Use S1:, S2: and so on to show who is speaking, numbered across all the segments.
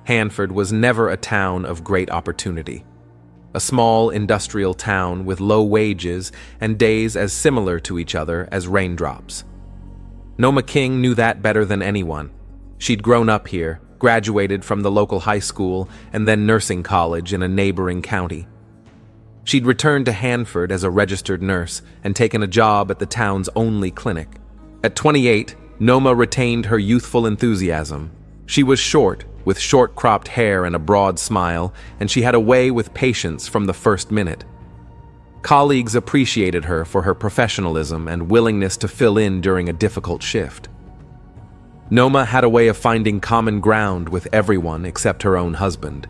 S1: Hanford was never a town of great opportunity. A small industrial town with low wages and days as similar to each other as raindrops. Noma King knew that better than anyone. She'd grown up here, graduated from the local high school and then nursing college in a neighboring county. She'd returned to Hanford as a registered nurse and taken a job at the town's only clinic. At 28, Noma retained her youthful enthusiasm. She was short, with short-cropped hair and a broad smile, and she had a way with patients from the first minute. Colleagues appreciated her for her professionalism and willingness to fill in during a difficult shift. Noma had a way of finding common ground with everyone except her own husband.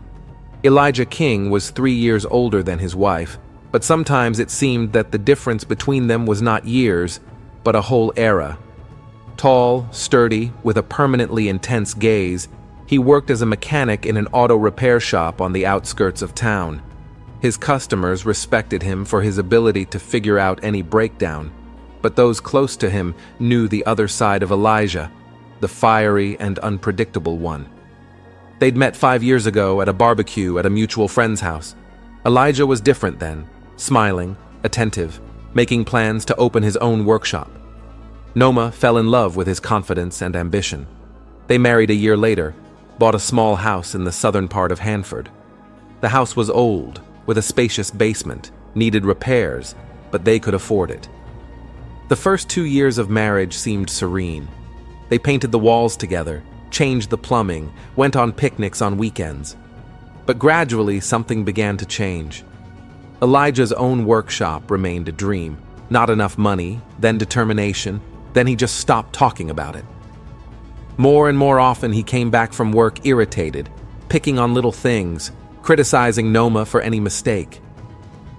S1: Elijah King was 3 years older than his wife, but sometimes it seemed that the difference between them was not years, but a whole era. Tall, sturdy, with a permanently intense gaze, he worked as a mechanic in an auto repair shop on the outskirts of town. His customers respected him for his ability to figure out any breakdown, but those close to him knew the other side of Elijah, the fiery and unpredictable one. They'd met 5 years ago at a barbecue at a mutual friend's house. Elijah was different then, smiling, attentive, making plans to open his own workshop. Noma fell in love with his confidence and ambition. They married a year later, bought a small house in the southern part of Hanford. The house was old, with a spacious basement, needed repairs, but they could afford it. The first 2 years of marriage seemed serene. They painted the walls together, changed the plumbing, went on picnics on weekends. But gradually something began to change. Elijah's own workshop remained a dream. Not enough money, then determination, then he just stopped talking about it. More and more often he came back from work irritated, picking on little things, criticizing Noma for any mistake.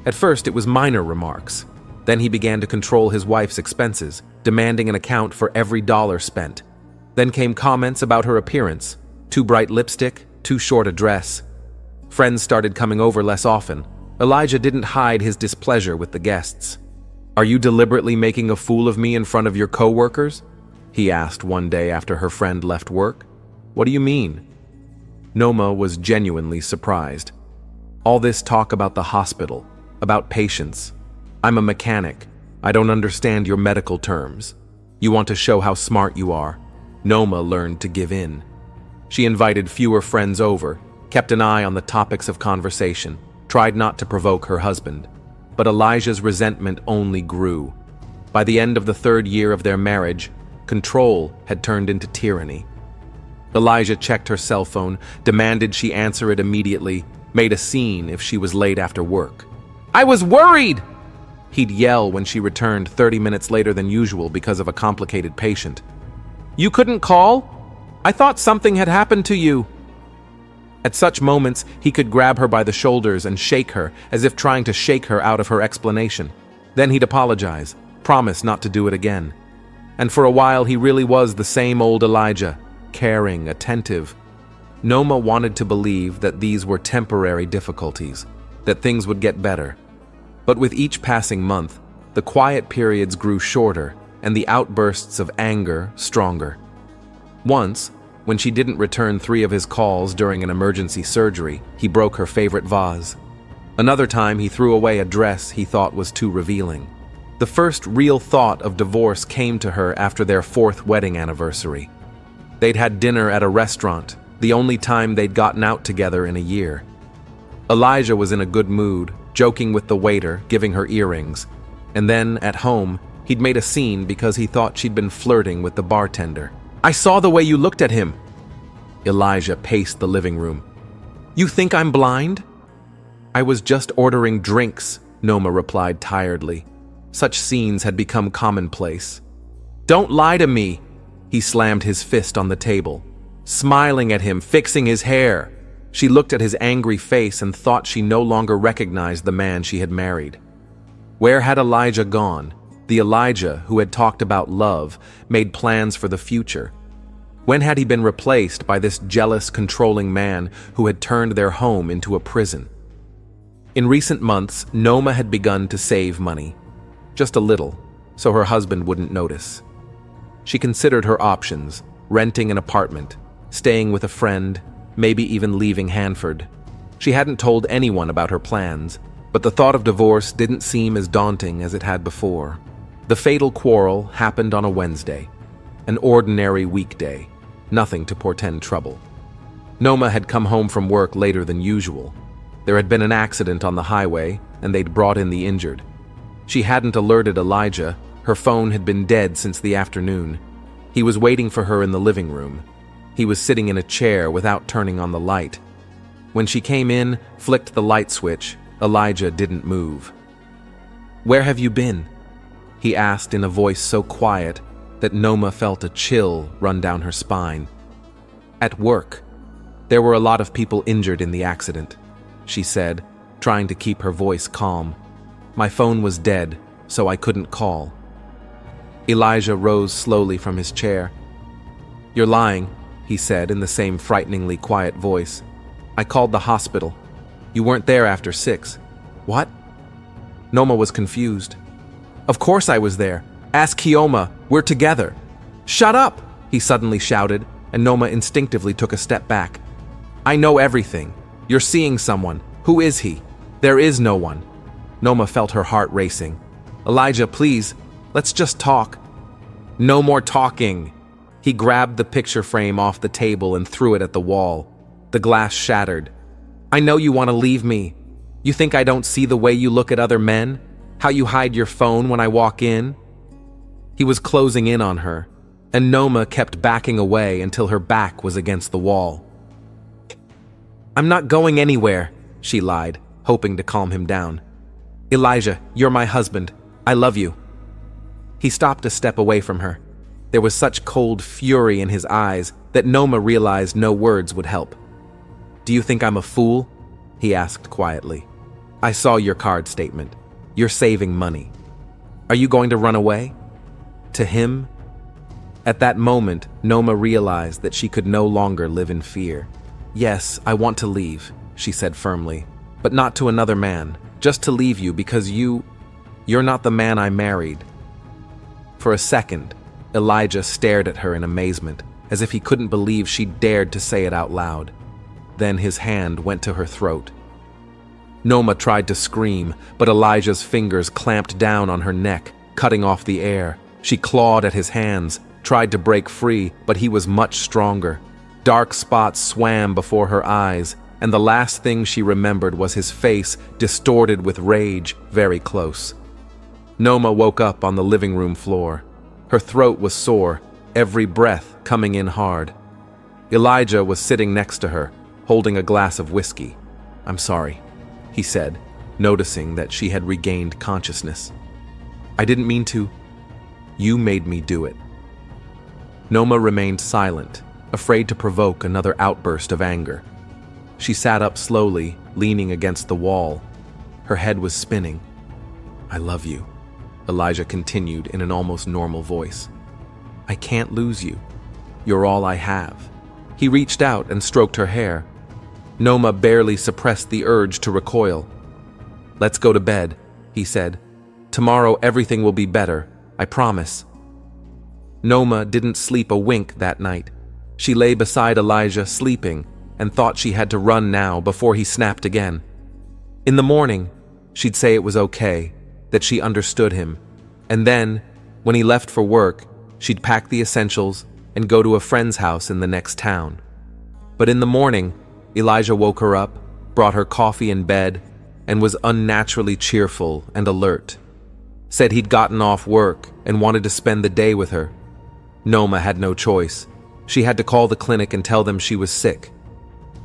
S1: At first it was minor remarks. Then he began to control his wife's expenses, demanding an account for every dollar spent. Then came comments about her appearance, too bright lipstick, too short a dress. Friends started coming over less often. Elijah didn't hide his displeasure with the guests. "Are you deliberately making a fool of me in front of your co-workers?" he asked one day after her friend left work. "What do you mean?" Noma was genuinely surprised. All this talk about the hospital, about patients. "I'm a mechanic. I don't understand your medical terms. You want to show how smart you are." Noma learned to give in. She invited fewer friends over, kept an eye on the topics of conversation, tried not to provoke her husband. But Elijah's resentment only grew. By the end of the 3rd year of their marriage, control had turned into tyranny. Elijah checked her cell phone, demanded she answer it immediately, made a scene if she was late after work. "I was worried!" He'd yell when she returned 30 minutes later than usual because of a complicated patient. "You couldn't call? I thought something had happened to you." At such moments, he could grab her by the shoulders and shake her, as if trying to shake her out of her explanation. Then he'd apologize, promise not to do it again. And for a while, he really was the same old Elijah, caring, attentive. Noma wanted to believe that these were temporary difficulties, that things would get better. But with each passing month, the quiet periods grew shorter and the outbursts of anger stronger. Once, when she didn't return 3 of his calls during an emergency surgery, he broke her favorite vase. Another time, he threw away a dress he thought was too revealing. The first real thought of divorce came to her after their 4th wedding anniversary. They'd had dinner at a restaurant, the only time they'd gotten out together in a year. Elijah was in a good mood, joking with the waiter, giving her earrings. And then, at home, he'd made a scene because he thought she'd been flirting with the bartender. "I saw the way you looked at him." Elijah paced the living room. "You think I'm blind?" "I was just ordering drinks," Noma replied tiredly. Such scenes had become commonplace. "Don't lie to me!" He slammed his fist on the table, smiling at him, fixing his hair. She looked at his angry face and thought she no longer recognized the man she had married. Where had Elijah gone? The Elijah who had talked about love, made plans for the future. When had he been replaced by this jealous, controlling man who had turned their home into a prison? In recent months, Noma had begun to save money. Just a little, so her husband wouldn't notice. She considered her options, renting an apartment, staying with a friend, maybe even leaving Hanford. She hadn't told anyone about her plans, but the thought of divorce didn't seem as daunting as it had before. The fatal quarrel happened on a Wednesday, an ordinary weekday, nothing to portend trouble. Noma had come home from work later than usual. There had been an accident on the highway, and they'd brought in the injured. She hadn't alerted Elijah. Her phone had been dead since the afternoon. He was waiting for her in the living room. He was sitting in a chair without turning on the light. When she came in, flicked the light switch, Elijah didn't move. "Where have you been?" he asked in a voice so quiet that Noma felt a chill run down her spine. "At work. There were a lot of people injured in the accident," she said, trying to keep her voice calm. "My phone was dead, so I couldn't call." Elijah rose slowly from his chair. "You're lying," he said in the same frighteningly quiet voice. "I called the hospital. You weren't there after 6. "What?" Noma was confused. "Of course I was there. Ask Kioma. We're together." "Shut up!" he suddenly shouted, and Noma instinctively took a step back. "I know everything. You're seeing someone. Who is he?" "There is no one." Noma felt her heart racing. "Elijah, please, let's just talk." "No more talking." He grabbed the picture frame off the table and threw it at the wall. The glass shattered. "I know you want to leave me. You think I don't see the way you look at other men? How you hide your phone when I walk in?" He was closing in on her, and Noma kept backing away until her back was against the wall. "I'm not going anywhere," she lied, hoping to calm him down. "Elijah, you're my husband. I love you." He stopped a step away from her. There was such cold fury in his eyes that Noma realized no words would help. "Do you think I'm a fool?" he asked quietly. "I saw your card statement. You're saving money. Are you going to run away? To him?" At that moment, Noma realized that she could no longer live in fear. "Yes, I want to leave," she said firmly, "but not to another man. Just to leave you because you're not the man I married." For a second, Elijah stared at her in amazement, as if he couldn't believe she dared to say it out loud. Then his hand went to her throat. Noma tried to scream, but Elijah's fingers clamped down on her neck, cutting off the air. She clawed at his hands, tried to break free, but he was much stronger. Dark spots swam before her eyes, and the last thing she remembered was his face, distorted with rage, very close. Noma woke up on the living room floor. Her throat was sore, every breath coming in hard. Elijah was sitting next to her, holding a glass of whiskey. "I'm sorry," he said, noticing that she had regained consciousness. "I didn't mean to. You made me do it." Noma remained silent, afraid to provoke another outburst of anger. She sat up slowly, leaning against the wall. Her head was spinning. "I love you," Elijah continued in an almost normal voice. "I can't lose you. You're all I have." He reached out and stroked her hair. Noma barely suppressed the urge to recoil. "Let's go to bed," he said. "Tomorrow everything will be better, I promise." Noma didn't sleep a wink that night. She lay beside Elijah sleeping and thought she had to run now before he snapped again. In the morning, she'd say it was okay, that she understood him, and then, when he left for work, she'd pack the essentials and go to a friend's house in the next town. But in the morning, Elijah woke her up, brought her coffee in bed, and was unnaturally cheerful and alert. Said he'd gotten off work and wanted to spend the day with her. Noma had no choice. She had to call the clinic and tell them she was sick.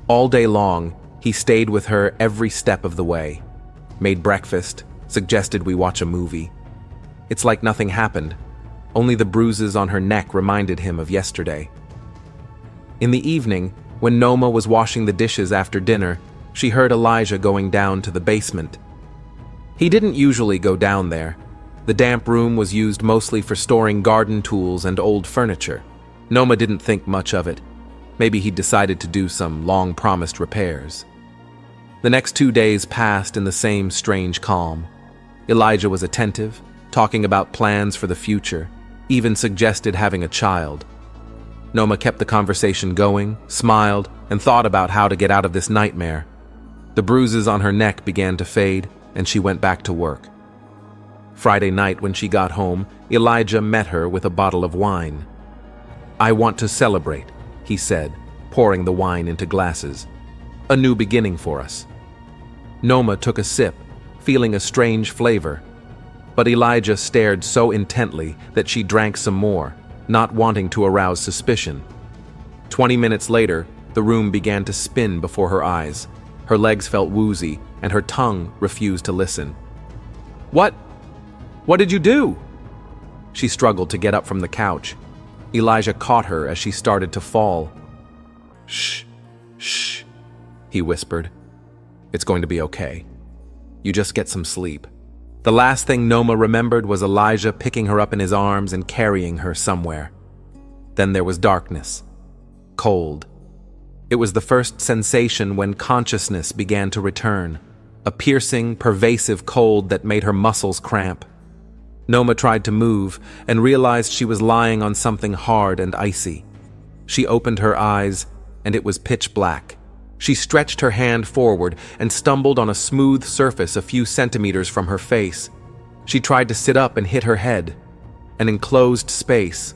S1: All day long, he stayed with her every step of the way. Made breakfast, suggested we watch a movie. It's like nothing happened. Only the bruises on her neck reminded him of yesterday. In the evening, when Noma was washing the dishes after dinner, she heard Elijah going down to the basement. He didn't usually go down there. The damp room was used mostly for storing garden tools and old furniture. Noma didn't think much of it. Maybe he'd decided to do some long-promised repairs. The next 2 days passed in the same strange calm. Elijah was attentive, talking about plans for the future, even suggested having a child. Noma kept the conversation going, smiled, and thought about how to get out of this nightmare. The bruises on her neck began to fade, and she went back to work. Friday night, when she got home, Elijah met her with a bottle of wine. "I want to celebrate," he said, pouring the wine into glasses. "A new beginning for us." Noma took a sip, feeling a strange flavor. But Elijah stared so intently that she drank some more, not wanting to arouse suspicion. 20 minutes later, the room began to spin before her eyes. Her legs felt woozy, and her tongue refused to listen. What did you do?" She struggled to get up from the couch. Elijah caught her as she started to fall. "Shh, shh," he whispered. "It's going to be okay. You just get some sleep." The last thing Noma remembered was Elijah picking her up in his arms and carrying her somewhere. Then there was darkness. Cold. It was the first sensation when consciousness began to return, a piercing, pervasive cold that made her muscles cramp. Noma tried to move and realized she was lying on something hard and icy. She opened her eyes, and it was pitch black. She stretched her hand forward and stumbled on a smooth surface a few centimeters from her face. She tried to sit up and hit her head. An enclosed space.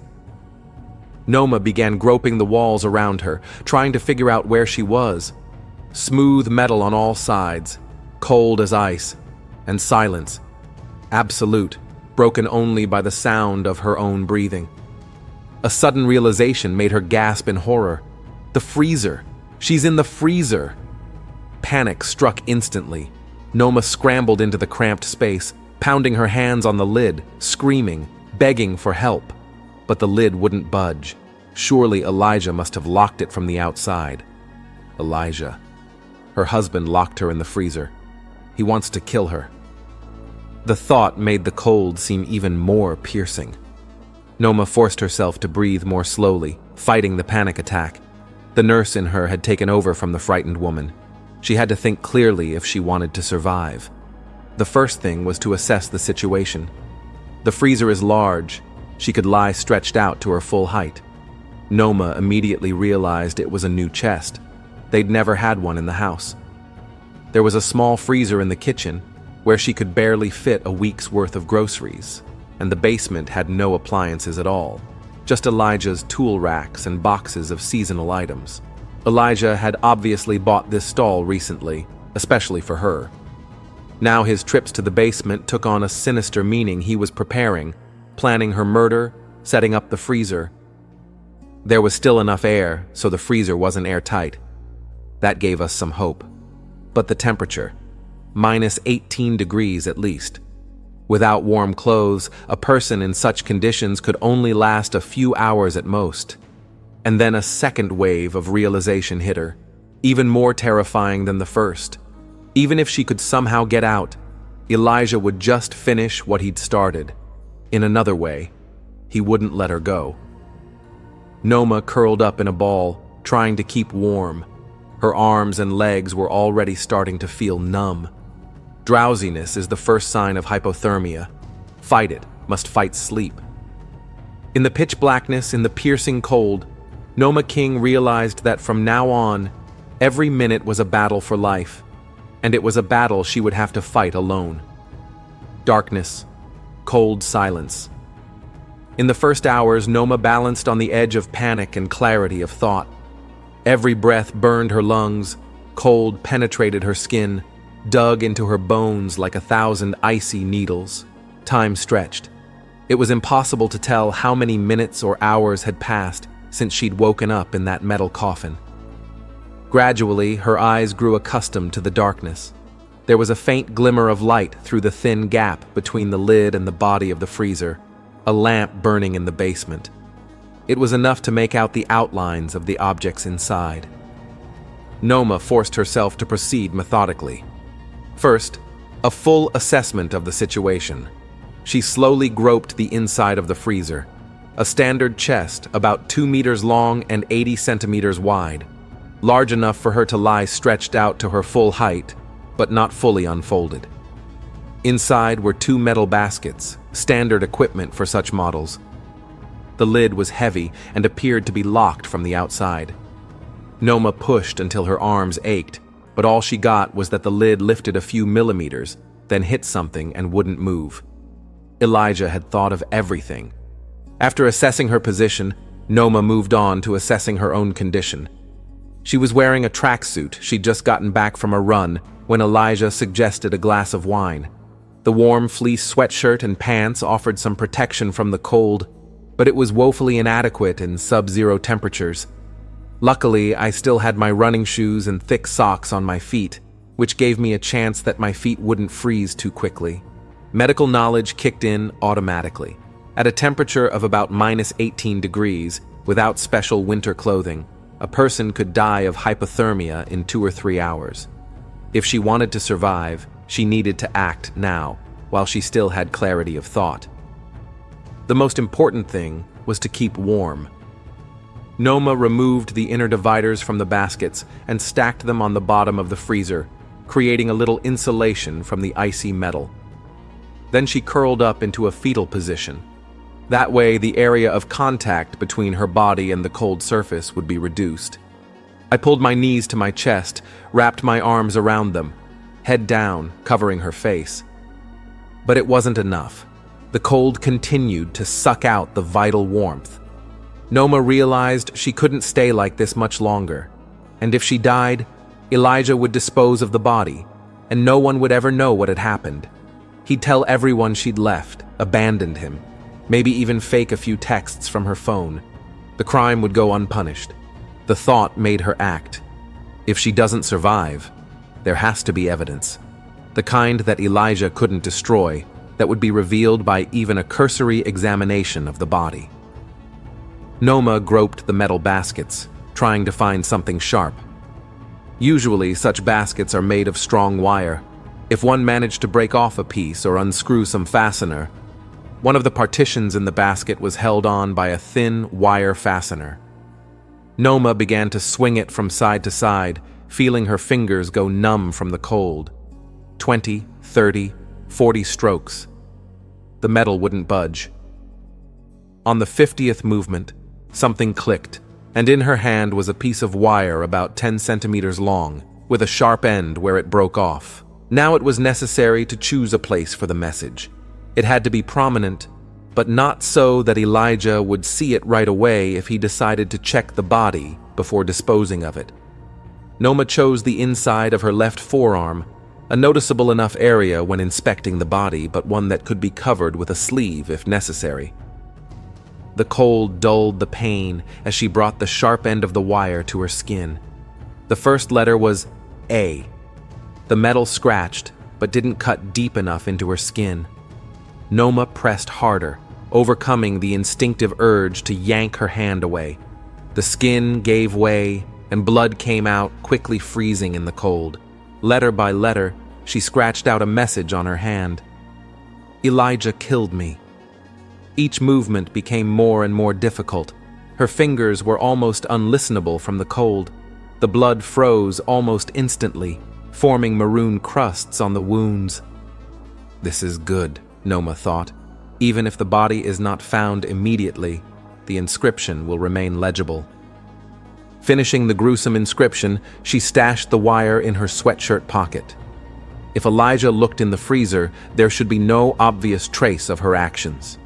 S1: Noma began groping the walls around her, trying to figure out where she was. Smooth metal on all sides, cold as ice, and silence. Absolute, broken only by the sound of her own breathing. A sudden realization made her gasp in horror. The freezer! She's in the freezer! Panic struck instantly. Noma scrambled into the cramped space, pounding her hands on the lid, screaming, begging for help. But the lid wouldn't budge. Surely Elijah must have locked it from the outside. Elijah. Her husband locked her in the freezer. He wants to kill her. The thought made the cold seem even more piercing. Noma forced herself to breathe more slowly, fighting the panic attack. The nurse in her had taken over from the frightened woman. She had to think clearly if she wanted to survive. The first thing was to assess the situation. The freezer is large. She could lie stretched out to her full height. Noma immediately realized it was a new chest. They'd never had one in the house. There was a small freezer in the kitchen, where she could barely fit a week's worth of groceries, and the basement had no appliances at all. Just Elijah's tool racks and boxes of seasonal items. Elijah had obviously bought this stall recently, especially for her. Now his trips to the basement took on a sinister meaning. He was preparing, planning her murder, setting up the freezer. There was still enough air, so the freezer wasn't airtight. That gave us some hope. But the temperature, minus 18 degrees at least. Without warm clothes, a person in such conditions could only last a few hours at most. And then a second wave of realization hit her, even more terrifying than the first. Even if she could somehow get out, Elijah would just finish what he'd started. In another way, he wouldn't let her go. Noma curled up in a ball, trying to keep warm. Her arms and legs were already starting to feel numb. Drowsiness is the first sign of hypothermia. Fight it, must fight sleep. In the pitch blackness, in the piercing cold, Noma King realized that from now on, every minute was a battle for life, and it was a battle she would have to fight alone. Darkness, cold silence. In the first hours, Noma balanced on the edge of panic and clarity of thought. Every breath burned her lungs, cold penetrated her skin, dug into her bones like 1,000 icy needles. Time stretched. It was impossible to tell how many minutes or hours had passed since she'd woken up in that metal coffin. Gradually, her eyes grew accustomed to the darkness. There was a faint glimmer of light through the thin gap between the lid and the body of the freezer, a lamp burning in the basement. It was enough to make out the outlines of the objects inside. Noma forced herself to proceed methodically. First, a full assessment of the situation. She slowly groped the inside of the freezer. A standard chest, about 2 meters long and 80 centimeters wide. Large enough for her to lie stretched out to her full height, but not fully unfolded. Inside were 2 metal baskets, standard equipment for such models. The lid was heavy and appeared to be locked from the outside. Noma pushed until her arms ached, but all she got was that the lid lifted a few millimeters, then hit something and wouldn't move. Elijah had thought of everything. After assessing her position, Noma moved on to assessing her own condition. She was wearing a tracksuit she'd just gotten back from a run when Elijah suggested a glass of wine. The warm fleece sweatshirt and pants offered some protection from the cold, but it was woefully inadequate in sub-zero temperatures. Luckily, I still had my running shoes and thick socks on my feet, which gave me a chance that my feet wouldn't freeze too quickly. Medical knowledge kicked in automatically. At a temperature of about -18 degrees, without special winter clothing, a person could die of hypothermia in 2 or 3 hours. If she wanted to survive, she needed to act now, while she still had clarity of thought. The most important thing was to keep warm. Noma removed the inner dividers from the baskets and stacked them on the bottom of the freezer, creating a little insulation from the icy metal. Then she curled up into a fetal position. That way, the area of contact between her body and the cold surface would be reduced. I pulled my knees to my chest, wrapped my arms around them, head down, covering her face. But it wasn't enough. The cold continued to suck out the vital warmth. Noma realized she couldn't stay like this much longer, and if she died, Elijah would dispose of the body, and no one would ever know what had happened. He'd tell everyone she'd left, abandoned him, maybe even fake a few texts from her phone. The crime would go unpunished. The thought made her act. If she doesn't survive, there has to be evidence. The kind that Elijah couldn't destroy, that would be revealed by even a cursory examination of the body. Noma groped the metal baskets, trying to find something sharp. Usually, such baskets are made of strong wire. If one managed to break off a piece or unscrew some fastener, one of the partitions in the basket was held on by a thin wire fastener. Noma began to swing it from side to side, feeling her fingers go numb from the cold. 20, 30, 40 strokes. The metal wouldn't budge. On the 50th movement, something clicked, and in her hand was a piece of wire about 10 centimeters long, with a sharp end where it broke off. Now it was necessary to choose a place for the message. It had to be prominent, but not so that Elijah would see it right away if he decided to check the body before disposing of it. Noma chose the inside of her left forearm, a noticeable enough area when inspecting the body, but one that could be covered with a sleeve if necessary. The cold dulled the pain as she brought the sharp end of the wire to her skin. The first letter was A. The metal scratched, but didn't cut deep enough into her skin. Noma pressed harder, overcoming the instinctive urge to yank her hand away. The skin gave way, and blood came out, quickly freezing in the cold. Letter by letter, she scratched out a message on her hand. Elijah killed me. Each movement became more and more difficult. Her fingers were almost unlistenable from the cold. The blood froze almost instantly, forming maroon crusts on the wounds. This is good, Noma thought. Even if the body is not found immediately, the inscription will remain legible. Finishing the gruesome inscription, she stashed the wire in her sweatshirt pocket. If Elijah looked in the freezer, there should be no obvious trace of her actions.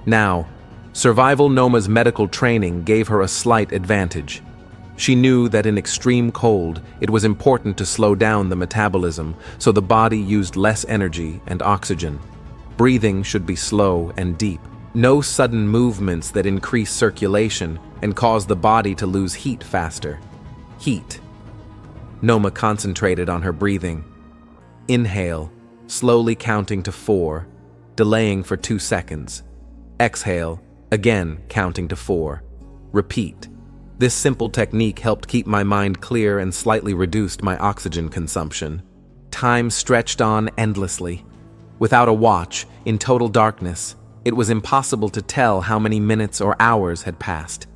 S1: Now, survival Noma's medical training gave her a slight advantage. She knew that in extreme cold, it was important to slow down the metabolism so the body used less energy and oxygen. Breathing should be slow and deep. No sudden movements that increase circulation and cause the body to lose heat faster. Heat. Noma concentrated on her breathing. Inhale, slowly counting to 4, delaying for 2 seconds. Exhale, again counting to 4. Repeat. This simple technique helped keep my mind clear and slightly reduced my oxygen consumption. Time stretched on endlessly. Without a watch, in total darkness, it was impossible to tell how many minutes or hours had passed.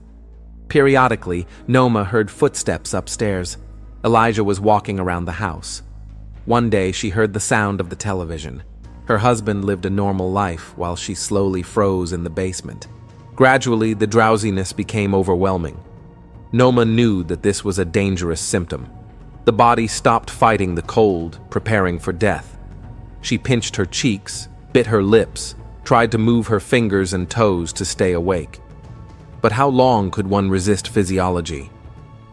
S1: Periodically, Noma heard footsteps upstairs. Elijah was walking around the house. One day, she heard the sound of the television. Her husband lived a normal life while she slowly froze in the basement. Gradually, the drowsiness became overwhelming. Noma knew that this was a dangerous symptom. The body stopped fighting the cold, preparing for death. She pinched her cheeks, bit her lips, tried to move her fingers and toes to stay awake. But how long could one resist physiology?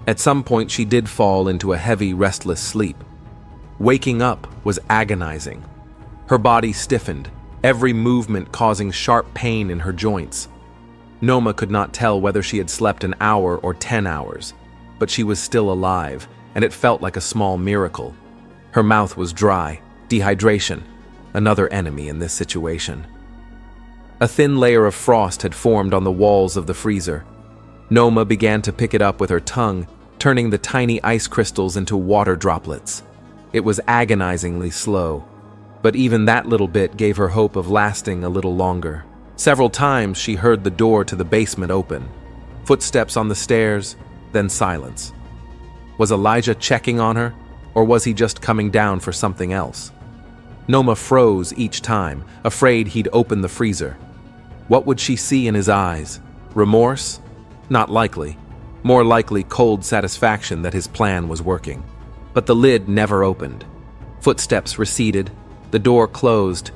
S1: At some point she did fall into a heavy, restless sleep. Waking up was agonizing. Her body stiffened, every movement causing sharp pain in her joints. Noma could not tell whether she had slept an hour or 10 hours, but she was still alive, and it felt like a small miracle. Her mouth was dry, dehydration, another enemy in this situation. A thin layer of frost had formed on the walls of the freezer. Noma began to pick it up with her tongue, turning the tiny ice crystals into water droplets. It was agonizingly slow, but even that little bit gave her hope of lasting a little longer. Several times she heard the door to the basement open. Footsteps on the stairs, then silence. Was Elijah checking on her, or was he just coming down for something else? Noma froze each time, afraid he'd open the freezer. What would she see in his eyes? Remorse? Not likely. More likely cold satisfaction that his plan was working. But the lid never opened. Footsteps receded, the door closed,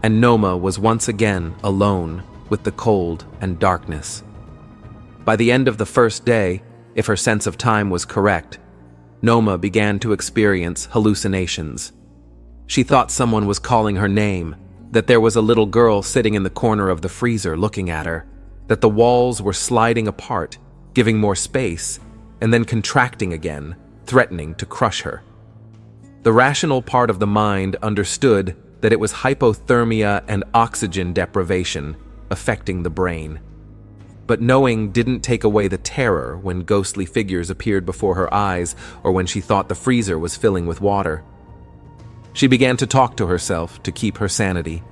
S1: and Noma was once again alone with the cold and darkness. By the end of the first day, if her sense of time was correct, Noma began to experience hallucinations. She thought someone was calling her name, that there was a little girl sitting in the corner of the freezer looking at her, that the walls were sliding apart, giving more space, and then contracting again, threatening to crush her. The rational part of the mind understood that it was hypothermia and oxygen deprivation affecting the brain. But knowing didn't take away the terror when ghostly figures appeared before her eyes or when she thought the freezer was filling with water. She began to talk to herself to keep her sanity.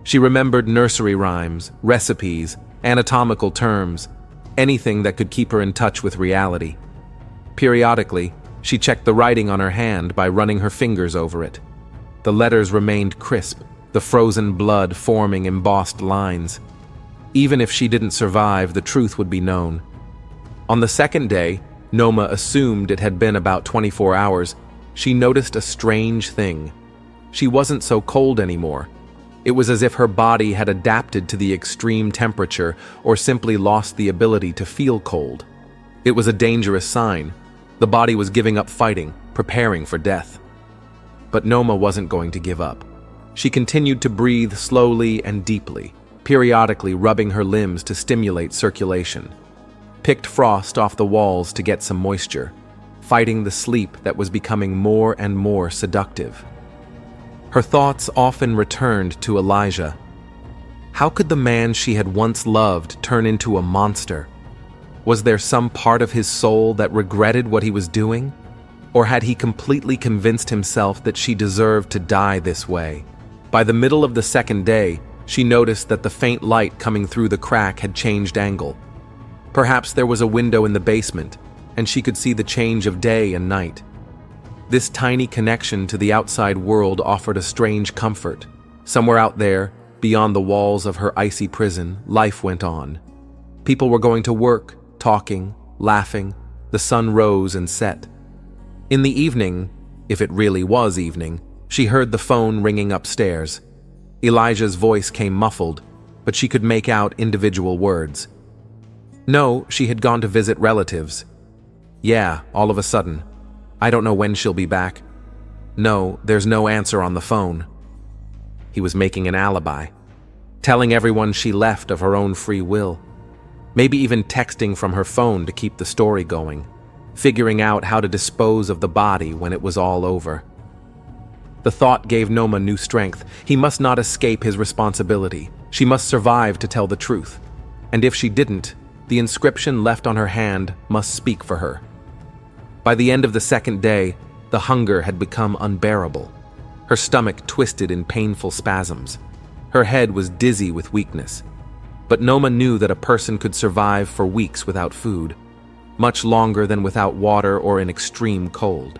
S1: She remembered nursery rhymes, recipes, anatomical terms, anything that could keep her in touch with reality. Periodically, she checked the writing on her hand by running her fingers over it. The letters remained crisp, the frozen blood forming embossed lines. Even if she didn't survive, the truth would be known. On the second day, Noma assumed it had been about 24 hours, she noticed a strange thing. She wasn't so cold anymore. It was as if her body had adapted to the extreme temperature or simply lost the ability to feel cold. It was a dangerous sign. The body was giving up fighting, preparing for death. But Noma wasn't going to give up. She continued to breathe slowly and deeply, periodically rubbing her limbs to stimulate circulation. Picked frost off the walls to get some moisture, fighting the sleep that was becoming more and more seductive. Her thoughts often returned to Elijah. How could the man she had once loved turn into a monster? Was there some part of his soul that regretted what he was doing? Or had he completely convinced himself that she deserved to die this way? By the middle of the second day, she noticed that the faint light coming through the crack had changed angle. Perhaps there was a window in the basement, and she could see the change of day and night. This tiny connection to the outside world offered a strange comfort. Somewhere out there, beyond the walls of her icy prison, life went on. People were going to work, talking, laughing. The sun rose and set. In the evening, if it really was evening, she heard the phone ringing upstairs. Elijah's voice came muffled, but she could make out individual words. No, she had gone to visit relatives. Yeah, all of a sudden. I don't know when she'll be back. No, there's no answer on the phone. He was making an alibi, telling everyone she left of her own free will, maybe even texting from her phone to keep the story going, figuring out how to dispose of the body when it was all over. The thought gave Noma new strength. He must not escape his responsibility. She must survive to tell the truth. And if she didn't, the inscription left on her hand must speak for her. By the end of the second day, the hunger had become unbearable. Her stomach twisted in painful spasms. Her head was dizzy with weakness. But Noma knew that a person could survive for weeks without food, much longer than without water or in extreme cold.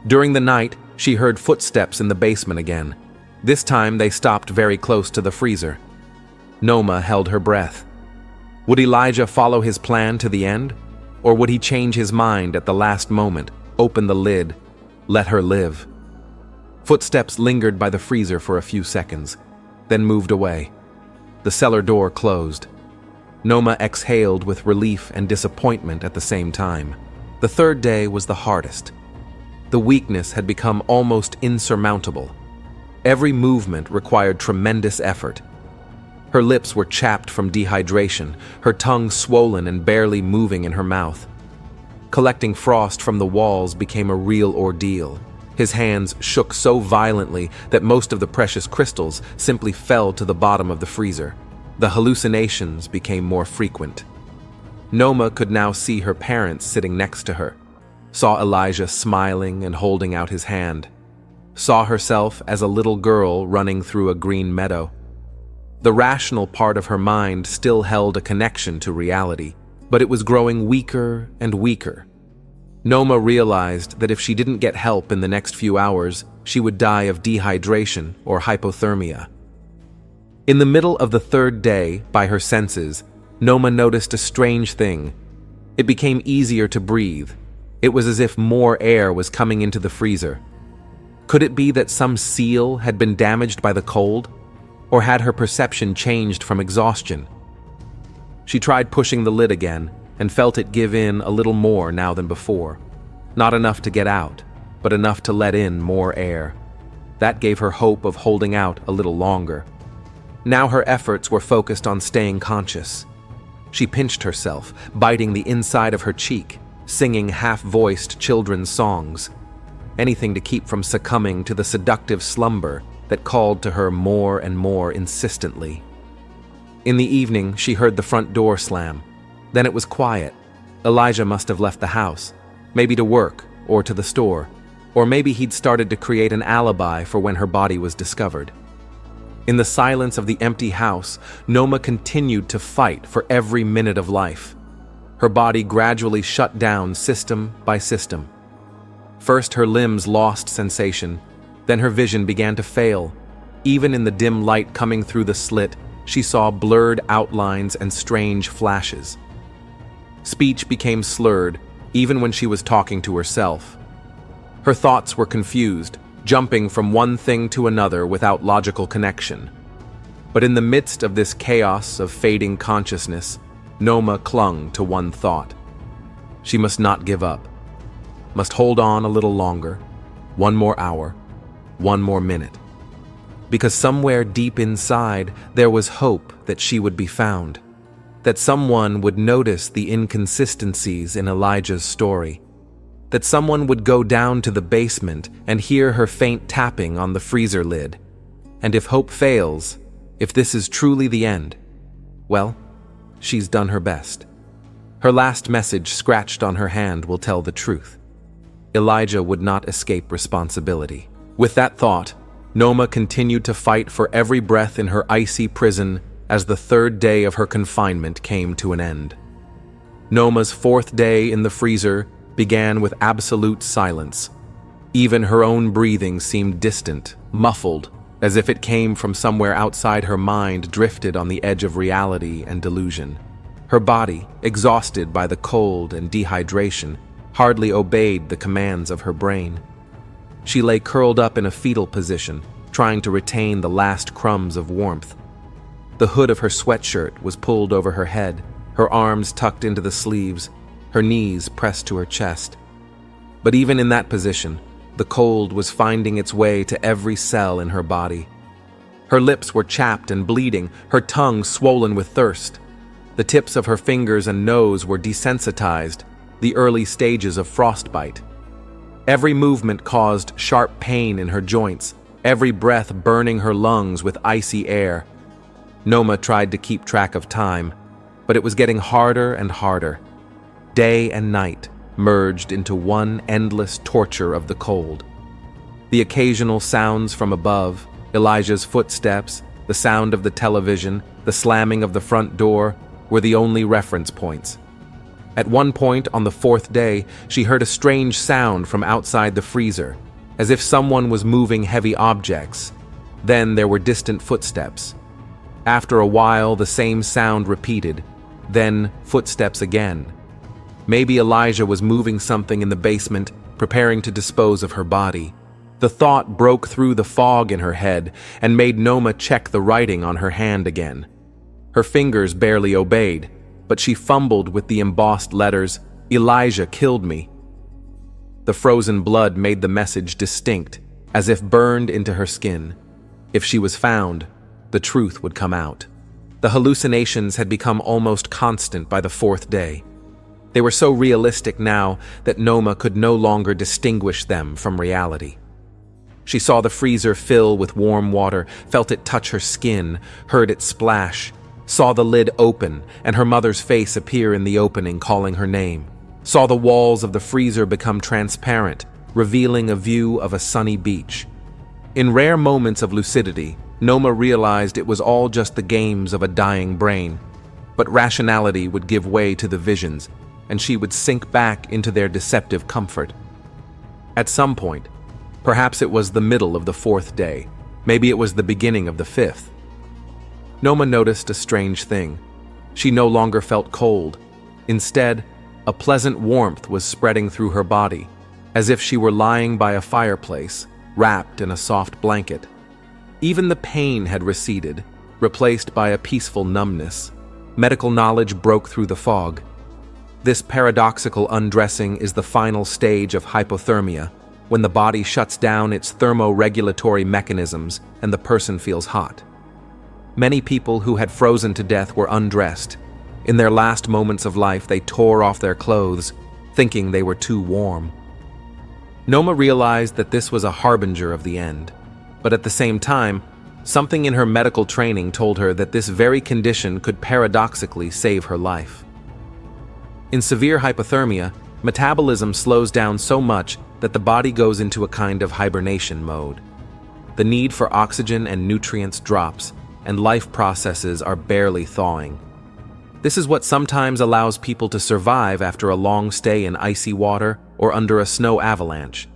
S1: During the night, she heard footsteps in the basement again. This time they stopped very close to the freezer. Noma held her breath. Would Elijah follow his plan to the end? Or would he change his mind at the last moment, open the lid, let her live? Footsteps lingered by the freezer for a few seconds, then moved away. The cellar door closed. Noma exhaled with relief and disappointment at the same time. The third day was the hardest. The weakness had become almost insurmountable. Every movement required tremendous effort. Her lips were chapped from dehydration, her tongue swollen and barely moving in her mouth. Collecting frost from the walls became a real ordeal. His hands shook so violently that most of the precious crystals simply fell to the bottom of the freezer. The hallucinations became more frequent. Noma could now see her parents sitting next to her, saw Elijah smiling and holding out his hand, saw herself as a little girl running through a green meadow. The rational part of her mind still held a connection to reality, but it was growing weaker and weaker. Noma realized that if she didn't get help in the next few hours, she would die of dehydration or hypothermia. In the middle of the third day, by her senses, Noma noticed a strange thing. It became easier to breathe. It was as if more air was coming into the freezer. Could it be that some seal had been damaged by the cold? Or had her perception changed from exhaustion? She tried pushing the lid again and felt it give in a little more now than before. Not enough to get out, but enough to let in more air. That gave her hope of holding out a little longer. Now her efforts were focused on staying conscious. She pinched herself, biting the inside of her cheek, singing half-voiced children's songs. Anything to keep from succumbing to the seductive slumber that called to her more and more insistently. In the evening, she heard the front door slam. Then it was quiet. Elijah must have left the house, maybe to work or to the store, or maybe he'd started to create an alibi for when her body was discovered. In the silence of the empty house, Noma continued to fight for every minute of life. Her body gradually shut down system by system. First, her limbs lost sensation, then her vision began to fail. Even in the dim light coming through the slit, she saw blurred outlines and strange flashes. Speech became slurred, even when she was talking to herself. Her thoughts were confused, jumping from one thing to another without logical connection. But in the midst of this chaos of fading consciousness, Noma clung to one thought. She must not give up, must hold on a little longer, one more hour, one more minute. Because somewhere deep inside, there was hope that she would be found, that someone would notice the inconsistencies in Elijah's story, that someone would go down to the basement and hear her faint tapping on the freezer lid. And if hope fails, if this is truly the end, well, she's done her best. Her last message scratched on her hand will tell the truth. Elijah would not escape responsibility. With that thought, Noma continued to fight for every breath in her icy prison as the third day of her confinement came to an end. Noma's fourth day in the freezer began with absolute silence. Even her own breathing seemed distant, muffled, as if it came from somewhere outside her mind, drifted on the edge of reality and delusion. Her body, exhausted by the cold and dehydration, hardly obeyed the commands of her brain. She lay curled up in a fetal position, trying to retain the last crumbs of warmth. The hood of her sweatshirt was pulled over her head, her arms tucked into the sleeves, her knees pressed to her chest. But even in that position, the cold was finding its way to every cell in her body. Her lips were chapped and bleeding, her tongue swollen with thirst. The tips of her fingers and nose were desensitized, the early stages of frostbite. Every movement caused sharp pain in her joints, every breath burning her lungs with icy air. Noma tried to keep track of time, but it was getting harder and harder. Day and night merged into one endless torture of the cold. The occasional sounds from above, Elijah's footsteps, the sound of the television, the slamming of the front door, were the only reference points. At one point on the fourth day, she heard a strange sound from outside the freezer, as if someone was moving heavy objects. Then there were distant footsteps. After a while, the same sound repeated, then footsteps again. Maybe Elijah was moving something in the basement, preparing to dispose of her body. The thought broke through the fog in her head and made Noma check the writing on her hand again. Her fingers barely obeyed, but she fumbled with the embossed letters, "Elijah killed me." The frozen blood made the message distinct, as if burned into her skin. If she was found, the truth would come out. The hallucinations had become almost constant by the fourth day. They were so realistic now that Noma could no longer distinguish them from reality. She saw the freezer fill with warm water, felt it touch her skin, heard it splash, saw the lid open and her mother's face appear in the opening calling her name, saw the walls of the freezer become transparent, revealing a view of a sunny beach. In rare moments of lucidity, Noma realized it was all just the games of a dying brain, but rationality would give way to the visions, and she would sink back into their deceptive comfort. At some point, perhaps it was the middle of the fourth day, maybe it was the beginning of the fifth, Noma noticed a strange thing. She no longer felt cold. Instead, a pleasant warmth was spreading through her body, as if she were lying by a fireplace, wrapped in a soft blanket. Even the pain had receded, replaced by a peaceful numbness. Medical knowledge broke through the fog. This paradoxical undressing is the final stage of hypothermia, when the body shuts down its thermoregulatory mechanisms and the person feels hot. Many people who had frozen to death were undressed. In their last moments of life, they tore off their clothes, thinking they were too warm. Noma realized that this was a harbinger of the end, but at the same time, something in her medical training told her that this very condition could paradoxically save her life. In severe hypothermia, metabolism slows down so much that the body goes into a kind of hibernation mode. The need for oxygen and nutrients drops, and life processes are barely thawing. This is what sometimes allows people to survive after a long stay in icy water or under a snow avalanche.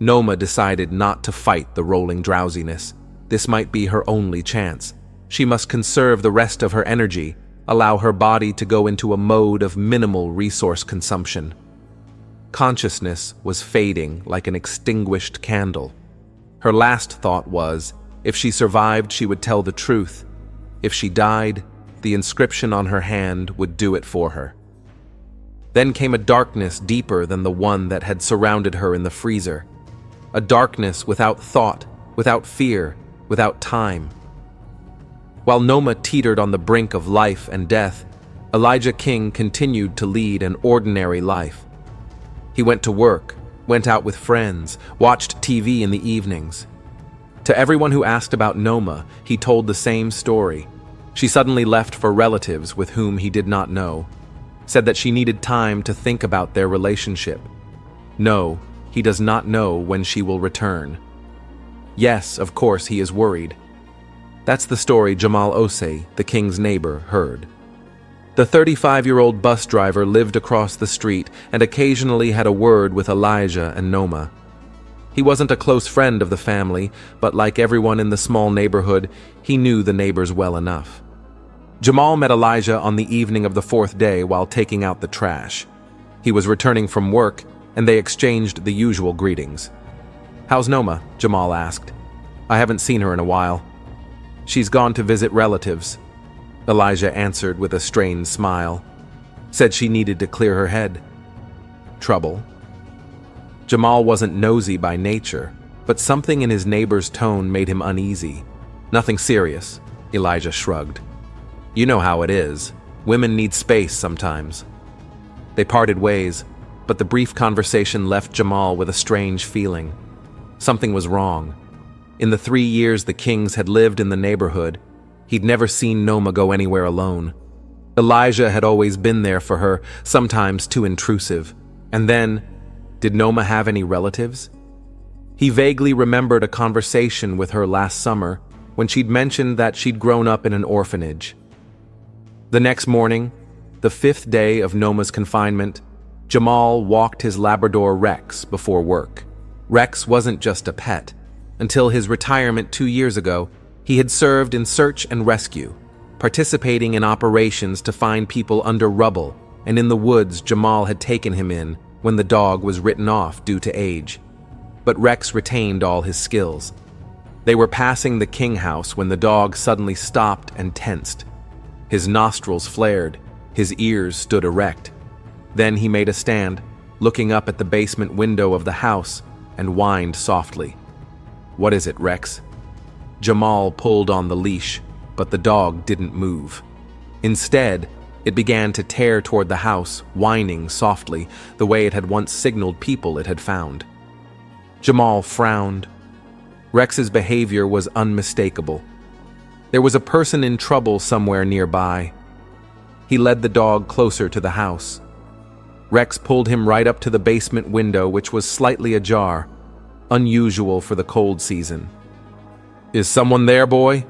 S1: Noma decided not to fight the rolling drowsiness. This might be her only chance. She must conserve the rest of her energy, allow her body to go into a mode of minimal resource consumption. Consciousness was fading like an extinguished candle. Her last thought was, if she survived, she would tell the truth. If she died, the inscription on her hand would do it for her. Then came a darkness deeper than the one that had surrounded her in the freezer. A darkness without thought, without fear, without time. While Noma teetered on the brink of life and death, Elijah King continued to lead an ordinary life. He went to work, went out with friends, watched TV in the evenings. To everyone who asked about Noma, he told the same story. She suddenly left for relatives with whom he did not know, said that she needed time to think about their relationship. No, he does not know when she will return. Yes, of course, he is worried. That's the story Jamal Osei, the king's neighbor, heard. The 35-year-old bus driver lived across the street and occasionally had a word with Elijah and Noma. He wasn't a close friend of the family, but like everyone in the small neighborhood, he knew the neighbors well enough. Jamal met Elijah on the evening of the fourth day while taking out the trash. He was returning from work, and they exchanged the usual greetings. "How's Noma?" Jamal asked. "I haven't seen her in a while." "She's gone to visit relatives," Elijah answered with a strained smile. "Said she needed to clear her head." "Trouble?" Jamal wasn't nosy by nature, but something in his neighbor's tone made him uneasy. "Nothing serious," Elijah shrugged. "You know how it is. Women need space sometimes." They parted ways, but the brief conversation left Jamal with a strange feeling. Something was wrong. In the 3 years the Kings had lived in the neighborhood, he'd never seen Noma go anywhere alone. Elijah had always been there for her, sometimes too intrusive. And then, did Noma have any relatives? He vaguely remembered a conversation with her last summer when she'd mentioned that she'd grown up in an orphanage. The next morning, the 5th day of Noma's confinement, Jamal walked his Labrador Rex before work. Rex wasn't just a pet. Until his retirement 2 years ago, he had served in search and rescue, participating in operations to find people under rubble, and in the woods Jamal had taken him in when the dog was written off due to age. But Rex retained all his skills. They were passing the King house when the dog suddenly stopped and tensed. His nostrils flared, his ears stood erect. Then he made a stand, looking up at the basement window of the house, and whined softly. "What is it, Rex?" Jamal pulled on the leash, but the dog didn't move. Instead, it began to tear toward the house, whining softly, the way it had once signaled people it had found. Jamal frowned. Rex's behavior was unmistakable. There was a person in trouble somewhere nearby. He led the dog closer to the house. Rex pulled him right up to the basement window, which was slightly ajar, unusual for the cold season. "Is someone there, boy?"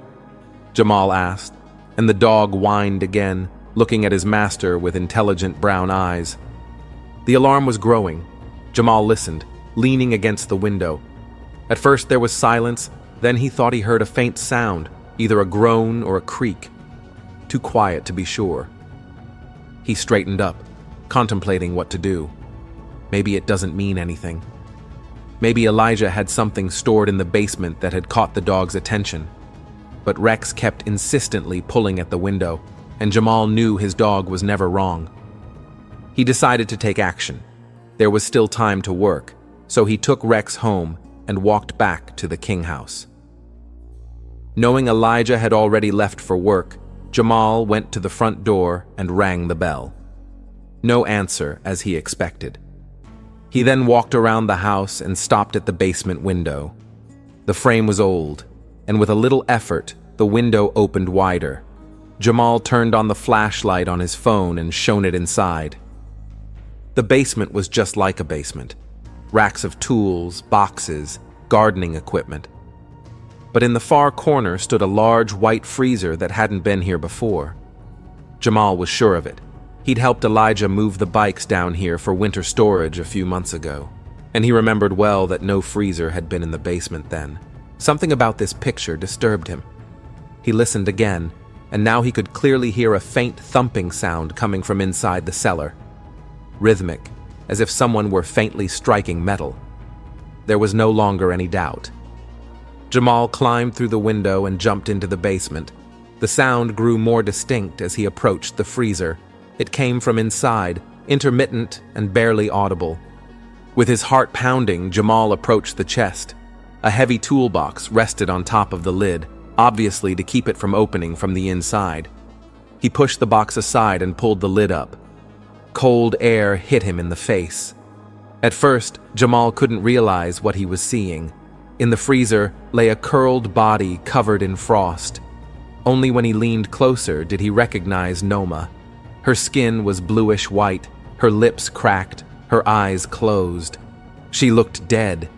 S1: Jamal asked, and the dog whined again, looking at his master with intelligent brown eyes. The alarm was growing. Jamal listened, leaning against the window. At first there was silence, then he thought he heard a faint sound, either a groan or a creak. Too quiet to be sure. He straightened up, contemplating what to do. Maybe it doesn't mean anything. Maybe Elijah had something stored in the basement that had caught the dog's attention. But Rex kept insistently pulling at the window, and Jamal knew his dog was never wrong. He decided to take action. There was still time to work, so he took Rex home and walked back to the King house. Knowing Elijah had already left for work, Jamal went to the front door and rang the bell. No answer, as he expected. He then walked around the house and stopped at the basement window. The frame was old, and with a little effort, the window opened wider. Jamal turned on the flashlight on his phone and shone it inside. The basement was just like a basement. Racks of tools, boxes, gardening equipment. But in the far corner stood a large white freezer that hadn't been here before. Jamal was sure of it. He'd helped Elijah move the bikes down here for winter storage a few months ago, and he remembered well that no freezer had been in the basement then. Something about this picture disturbed him. He listened again, and now he could clearly hear a faint thumping sound coming from inside the cellar. Rhythmic, as if someone were faintly striking metal. There was no longer any doubt. Jamal climbed through the window and jumped into the basement. The sound grew more distinct as he approached the freezer. It came from inside, intermittent and barely audible. With his heart pounding, Jamal approached the chest. A heavy toolbox rested on top of the lid, obviously to keep it from opening from the inside. He pushed the box aside and pulled the lid up. Cold air hit him in the face. At first, Jamal couldn't realize what he was seeing. In the freezer lay a curled body covered in frost. Only when he leaned closer did he recognize Noma. Her skin was bluish white, her lips cracked, her eyes closed. She looked dead.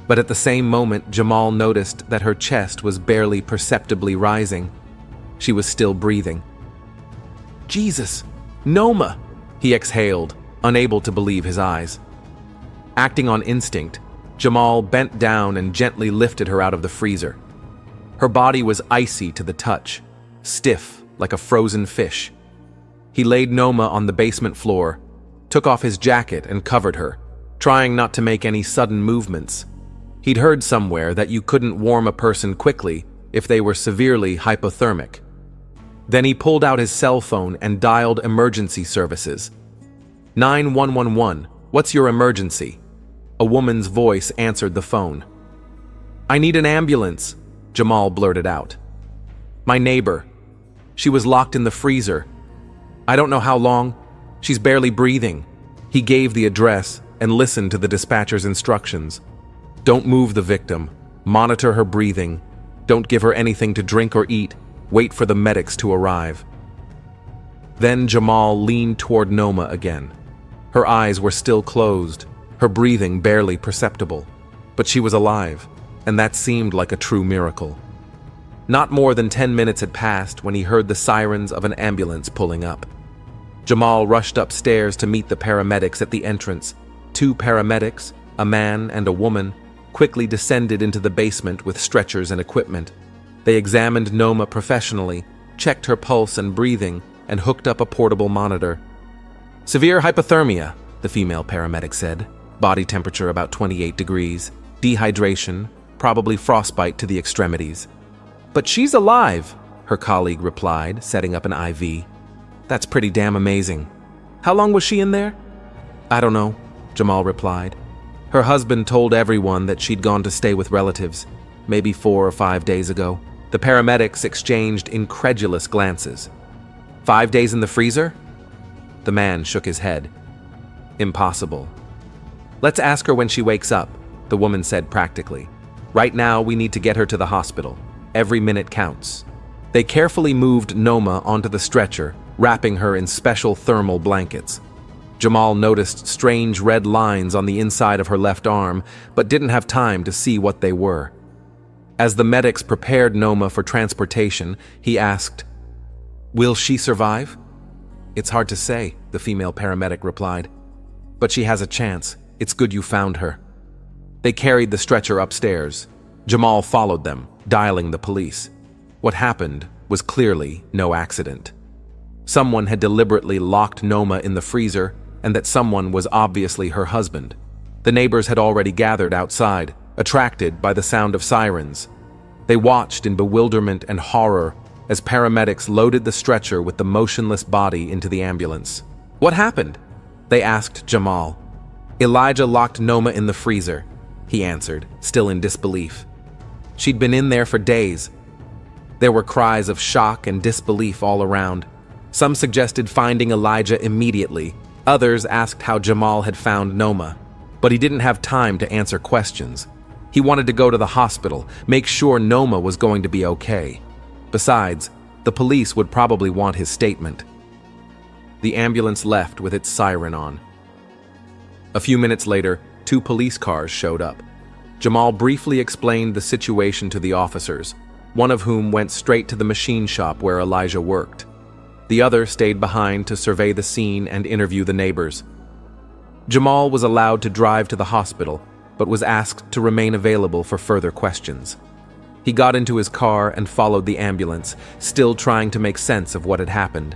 S1: But at the same moment, Jamal noticed that her chest was barely perceptibly rising. She was still breathing. "Jesus! Noma!" he exhaled, unable to believe his eyes. Acting on instinct, Jamal bent down and gently lifted her out of the freezer. Her body was icy to the touch, stiff like a frozen fish. He laid Noma on the basement floor, took off his jacket and covered her, trying not to make any sudden movements. He'd heard somewhere that you couldn't warm a person quickly if they were severely hypothermic. Then he pulled out his cell phone and dialed emergency services. 911, what's your emergency? A woman's voice answered the phone. "I need an ambulance," Jamal blurted out. "My neighbor. She was locked in the freezer. I don't know how long. She's barely breathing." He gave the address and listened to the dispatcher's instructions. "Don't move the victim. Monitor her breathing. Don't give her anything to drink or eat. Wait for the medics to arrive." Then Jamal leaned toward Noma again. Her eyes were still closed, her breathing barely perceptible. But she was alive, and that seemed like a true miracle. Not more than 10 minutes had passed when he heard the sirens of an ambulance pulling up. Jamal rushed upstairs to meet the paramedics at the entrance. 2 paramedics, a man and a woman, quickly descended into the basement with stretchers and equipment. They examined Noma professionally, checked her pulse and breathing, and hooked up a portable monitor. Severe hypothermia, the female paramedic said. Body temperature about 28 degrees. Dehydration, probably frostbite to the extremities. But she's alive, her colleague replied, setting up an IV. That's pretty damn amazing. How long was she in there? I don't know, Jamal replied. Her husband told everyone that she'd gone to stay with relatives, maybe 4 or 5 days ago. The paramedics exchanged incredulous glances. 5 days in the freezer? The man shook his head. Impossible. Let's ask her when she wakes up, the woman said practically. Right now, we need to get her to the hospital. Every minute counts. They carefully moved Noma onto the stretcher, wrapping her in special thermal blankets. Jamal noticed strange red lines on the inside of her left arm, but didn't have time to see what they were. As the medics prepared Noma for transportation, he asked, "Will she survive?" "It's hard to say," the female paramedic replied. "But she has a chance. It's good you found her." They carried the stretcher upstairs. Jamal followed them, dialing the police. What happened was clearly no accident. Someone had deliberately locked Noma in the freezer, and that someone was obviously her husband. The neighbors had already gathered outside, attracted by the sound of sirens. They watched in bewilderment and horror as paramedics loaded the stretcher with the motionless body into the ambulance. "What happened?" they asked Jamal. "Elijah locked Noma in the freezer," he answered, still in disbelief. "She'd been in there for days." There were cries of shock and disbelief all around. Some suggested finding Elijah immediately. Others asked how Jamal had found Noma. But he didn't have time to answer questions. He wanted to go to the hospital, make sure Noma was going to be okay. Besides, the police would probably want his statement. The ambulance left with its siren on. A few minutes later, 2 police cars showed up. Jamal briefly explained the situation to the officers, one of whom went straight to the machine shop where Elijah worked. The other stayed behind to survey the scene and interview the neighbors. Jamal was allowed to drive to the hospital, but was asked to remain available for further questions. He got into his car and followed the ambulance, still trying to make sense of what had happened.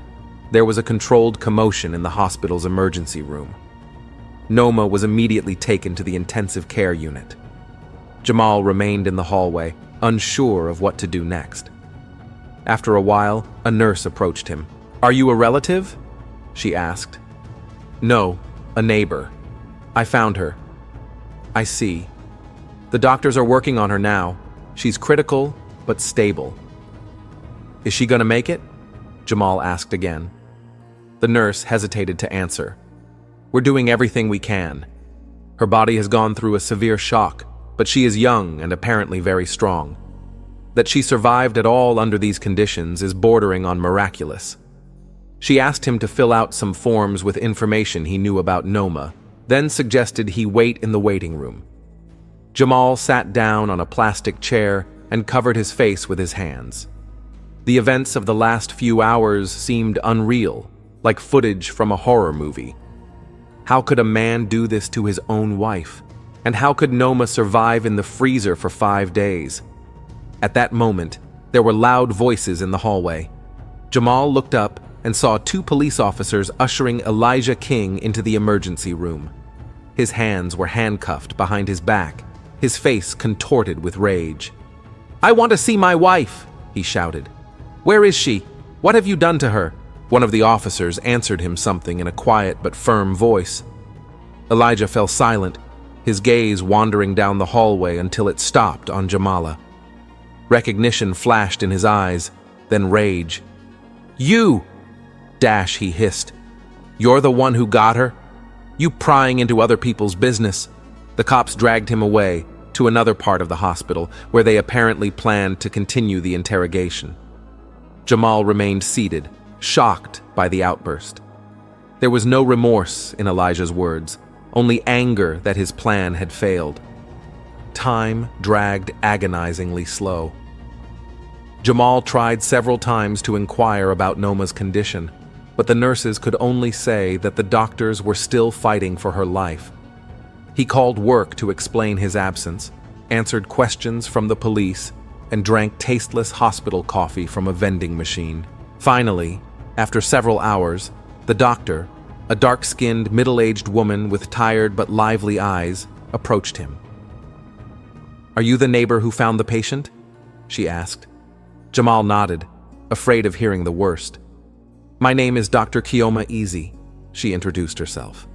S1: There was a controlled commotion in the hospital's emergency room. Noma was immediately taken to the intensive care unit. Jamal remained in the hallway, unsure of what to do next. After a while, a nurse approached him. "Are you a relative?" she asked. "No, a neighbor. I found her." "I see. The doctors are working on her now. She's critical, but stable." "Is she gonna make it?" Jamal asked again. The nurse hesitated to answer. "We're doing everything we can. Her body has gone through a severe shock, but she is young and apparently very strong. That she survived at all under these conditions is bordering on miraculous." She asked him to fill out some forms with information he knew about Noma, then suggested he wait in the waiting room. Jamal sat down on a plastic chair and covered his face with his hands. The events of the last few hours seemed unreal, like footage from a horror movie. How could a man do this to his own wife? And how could Noma survive in the freezer for 5 days? At that moment, there were loud voices in the hallway. Jamal looked up and saw 2 police officers ushering Elijah King into the emergency room. His hands were handcuffed behind his back, his face contorted with rage. "I want to see my wife," he shouted. "Where is she? What have you done to her?" One of the officers answered him something in a quiet but firm voice. Elijah fell silent, his gaze wandering down the hallway until it stopped on Jamala. Recognition flashed in his eyes, then rage. "You!" Dash, he hissed. "You're the one who got her? You prying into other people's business." The cops dragged him away to another part of the hospital, where they apparently planned to continue the interrogation. Jamal remained seated, shocked by the outburst. There was no remorse in Elijah's words, only anger that his plan had failed. Time dragged agonizingly slow. Jamal tried several times to inquire about Noma's condition, but the nurses could only say that the doctors were still fighting for her life. He called work to explain his absence, answered questions from the police, and drank tasteless hospital coffee from a vending machine. Finally, after several hours, the doctor, A dark-skinned, middle-aged woman with tired but lively eyes approached him. "Are you the neighbor who found the patient?" she asked. Jamal nodded, afraid of hearing the worst. "My name is Dr. Kioma Easy," she introduced herself.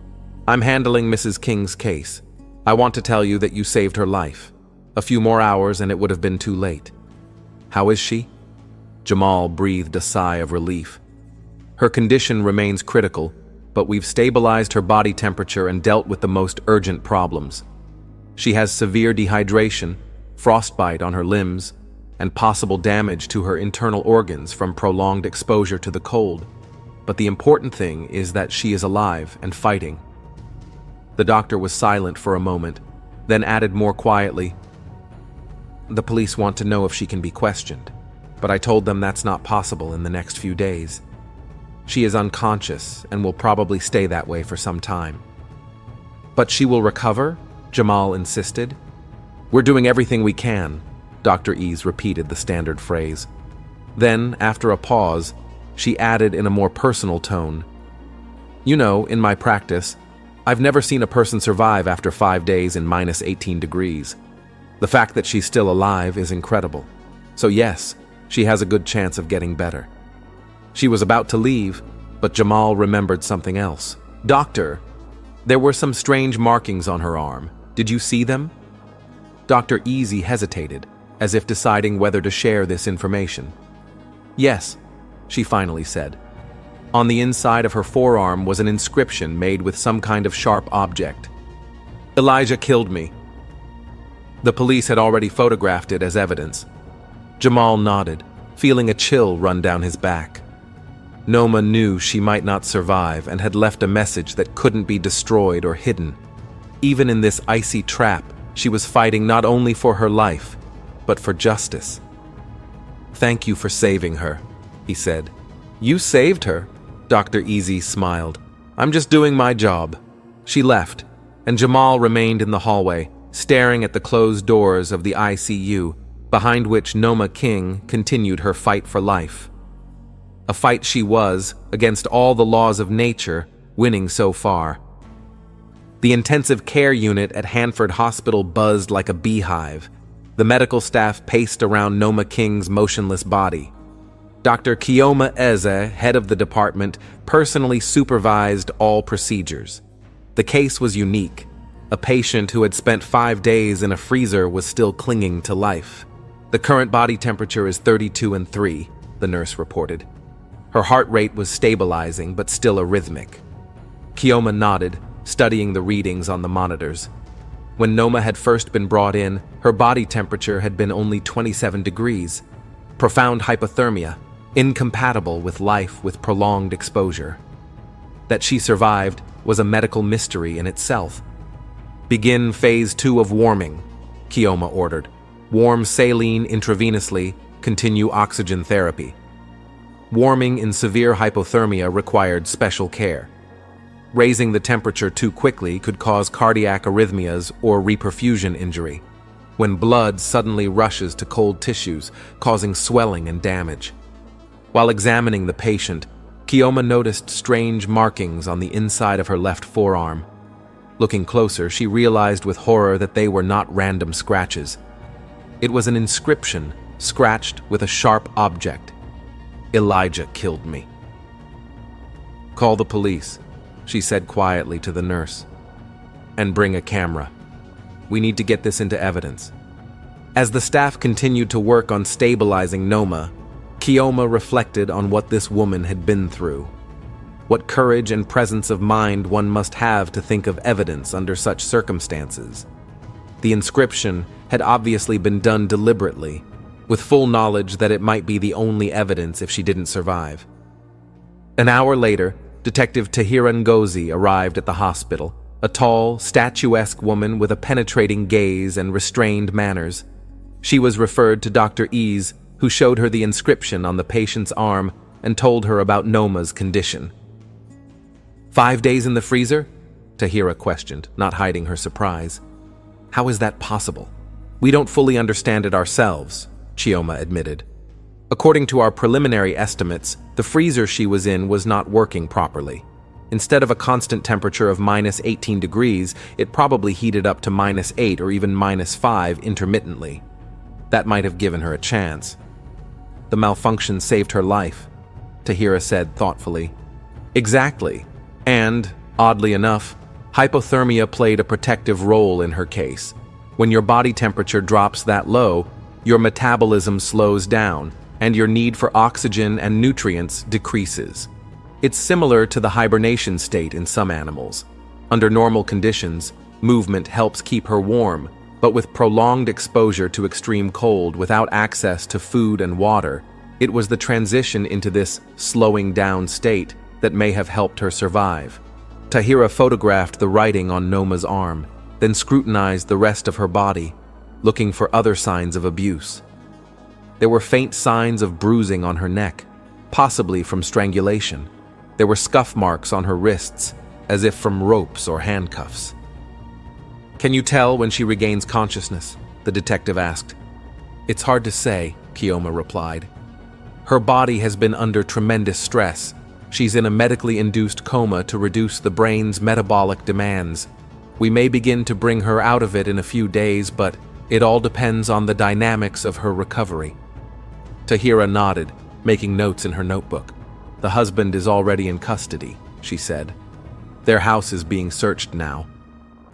S1: "I'm handling Mrs. King's case. I want to tell you that you saved her life. A few more hours and it would have been too late." "How is she?" Jamal breathed a sigh of relief. "Her condition remains critical, but we've stabilized her body temperature and dealt with the most urgent problems. She has severe dehydration, frostbite on her limbs, and possible damage to her internal organs from prolonged exposure to the cold. But the important thing is that she is alive and fighting." The doctor was silent for a moment, then added more quietly, "The police want to know if she can be questioned, but I told them that's not possible in the next few days. She is unconscious and will probably stay that way for some time." "But she will recover?" Jamal insisted. "We're doing everything we can," Dr. Ease repeated the standard phrase. Then, after a pause, she added in a more personal tone, "You know, in my practice, I've never seen a person survive after 5 days in minus 18 degrees. The fact that she's still alive is incredible. So yes, she has a good chance of getting better." She was about to leave, but Jamal remembered something else. "Doctor, there were some strange markings on her arm. Did you see them?" Dr. Easy hesitated, as if deciding whether to share this information. "Yes," she finally said. On the inside of her forearm was an inscription made with some kind of sharp object. "Elijah killed me." The police had already photographed it as evidence. Jamal nodded, feeling a chill run down his back. Noma knew she might not survive and had left a message that couldn't be destroyed or hidden. Even in this icy trap, she was fighting not only for her life, but for justice. "Thank you for saving her," he said. "You saved her?" Dr. Easy smiled. "I'm just doing my job." She left, and Jamal remained in the hallway, staring at the closed doors of the ICU, behind which Noma King continued her fight for life. A fight she was, against all the laws of nature, winning so far. The intensive care unit at Hanford Hospital buzzed like a beehive. The medical staff paced around Noma King's motionless body. Dr. Kioma Eze, head of the department, personally supervised all procedures. The case was unique. A patient who had spent 5 days in a freezer was still clinging to life. "The current body temperature is 32.3, the nurse reported. Her heart rate was stabilizing, but still arrhythmic. Kioma nodded, studying the readings on the monitors. When Noma had first been brought in, her body temperature had been only 27 degrees. Profound hypothermia, incompatible with life with prolonged exposure. That she survived was a medical mystery in itself. "Begin phase 2 of warming," Kioma ordered. "Warm saline intravenously, continue oxygen therapy." Warming in severe hypothermia required special care. Raising the temperature too quickly could cause cardiac arrhythmias or reperfusion injury, when blood suddenly rushes to cold tissues, causing swelling and damage. While examining the patient, Kioma noticed strange markings on the inside of her left forearm. Looking closer, she realized with horror that they were not random scratches. It was an inscription scratched with a sharp object. "Elijah killed me." "Call the police," she said quietly to the nurse. "And bring a camera. We need to get this into evidence." As the staff continued to work on stabilizing Noma, Kioma reflected on what this woman had been through. What courage and presence of mind one must have to think of evidence under such circumstances. The inscription had obviously been done deliberately, with full knowledge that it might be the only evidence if she didn't survive. An hour later, Detective Tahira Ngozi arrived at the hospital, a tall, statuesque woman with a penetrating gaze and restrained manners. She was referred to Dr. Ease, who showed her the inscription on the patient's arm and told her about Noma's condition. 5 days in the freezer? Tahira questioned, not hiding her surprise. "How is that possible? We don't fully understand it ourselves," Chioma admitted. "According to our preliminary estimates, the freezer she was in was not working properly. Instead of a constant temperature of minus 18 degrees, it probably heated up to minus 8 or even minus 5 intermittently. That might have given her a chance. The malfunction saved her life, Tahira said thoughtfully. Exactly. And, oddly enough, hypothermia played a protective role in her case. When your body temperature drops that low, your metabolism slows down, and your need for oxygen and nutrients decreases. It's similar to the hibernation state in some animals. Under normal conditions, movement helps keep her warm, but with prolonged exposure to extreme cold without access to food and water, it was the transition into this slowing down state that may have helped her survive. Tahira photographed the writing on Noma's arm, then scrutinized the rest of her body, looking for other signs of abuse. There were faint signs of bruising on her neck, possibly from strangulation. There were scuff marks on her wrists, as if from ropes or handcuffs. Can you tell when she regains consciousness? The detective asked. It's hard to say, Kioma replied. Her body has been under tremendous stress. She's in a medically induced coma to reduce the brain's metabolic demands. We may begin to bring her out of it in a few days, but it all depends on the dynamics of her recovery. Tahira nodded, making notes in her notebook. The husband is already in custody, she said. Their house is being searched now.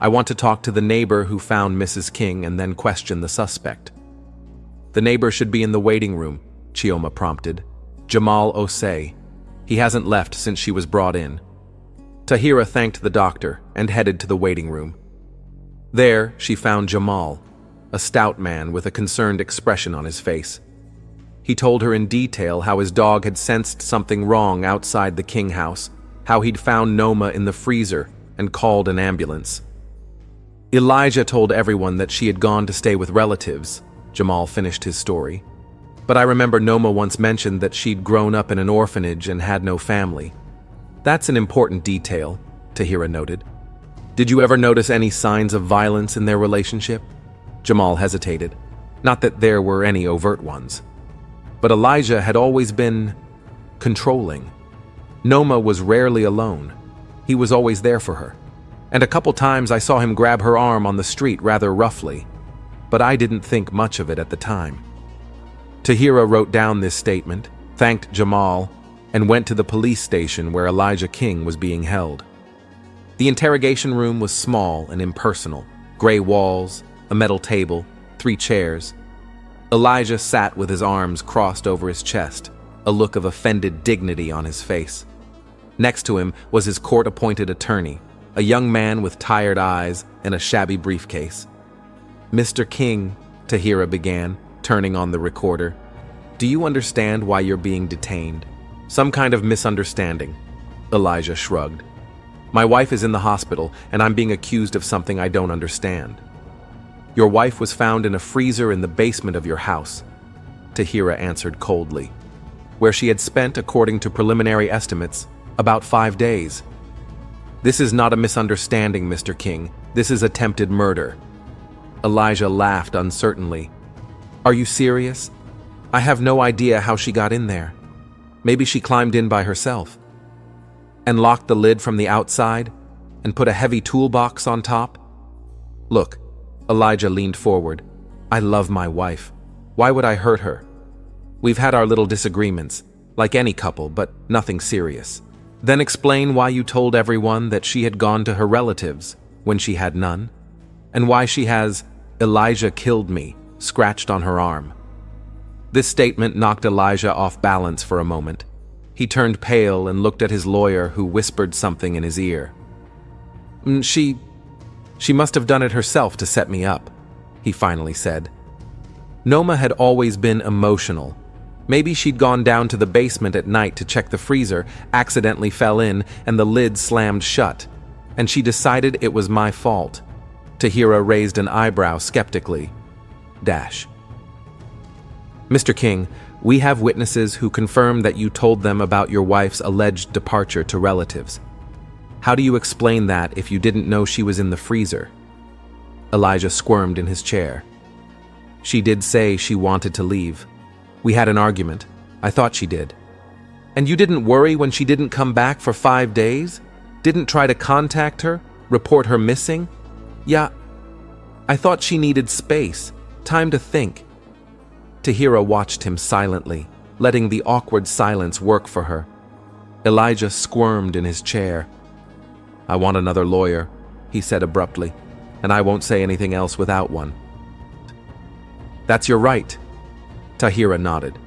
S1: I want to talk to the neighbor who found Mrs. King and then question the suspect. The neighbor should be in the waiting room, Chioma prompted. Jamal Osei. He hasn't left since she was brought in. Tahira thanked the doctor and headed to the waiting room. There, she found Jamal, a stout man with a concerned expression on his face. He told her in detail how his dog had sensed something wrong outside the King house, how he'd found Noma in the freezer and called an ambulance. Elijah told everyone that she had gone to stay with relatives, Jamal finished his story. But I remember Noma once mentioned that she'd grown up in an orphanage and had no family. That's an important detail, Tahira noted. Did you ever notice any signs of violence in their relationship? Jamal hesitated. Not that there were any overt ones. But Elijah had always been controlling. Noma was rarely alone. He was always there for her. And a couple times I saw him grab her arm on the street rather roughly, but I didn't think much of it at the time. Tahira wrote down this statement, thanked Jamal, and went to the police station where Elijah King was being held. The interrogation room was small and impersonal, gray walls, a metal table, 3 chairs. Elijah sat with his arms crossed over his chest, a look of offended dignity on his face. Next to him was his court-appointed attorney, a young man with tired eyes and a shabby briefcase. Mr. King, Tahira began, turning on the recorder. Do you understand why you're being detained? Some kind of misunderstanding. Elijah shrugged. My wife is in the hospital, and I'm being accused of something I don't understand. Your wife was found in a freezer in the basement of your house, Tahira answered coldly, where she had spent, according to preliminary estimates, about 5 days. This is not a misunderstanding, Mr. King. This is attempted murder. Elijah laughed uncertainly. Are you serious? I have no idea how she got in there. Maybe she climbed in by herself. And locked the lid from the outside and put a heavy toolbox on top? Look, Elijah leaned forward. I love my wife. Why would I hurt her? We've had our little disagreements, like any couple, but nothing serious. Then explain why you told everyone that she had gone to her relatives when she had none, and why she has Elijah killed me scratched on her arm. This statement knocked Elijah off balance for a moment. He turned pale and looked at his lawyer, who whispered something in his ear. She must have done it herself to set me up, he finally said. Noma had always been emotional. Maybe she'd gone down to the basement at night to check the freezer, accidentally fell in, and the lid slammed shut. And she decided it was my fault. Tahira raised an eyebrow skeptically. Mr. King, we have witnesses who confirm that you told them about your wife's alleged departure to relatives. How do you explain that if you didn't know she was in the freezer? Elijah squirmed in his chair. She did say she wanted to leave. We had an argument. I thought she did. And you didn't worry when she didn't come back for 5 days? Didn't try to contact her? Report her missing? Yeah, I thought she needed space, time to think. Tahira watched him silently, letting the awkward silence work for her. Elijah squirmed in his chair. I want another lawyer, he said abruptly, and I won't say anything else without one. That's your right, Tahira nodded.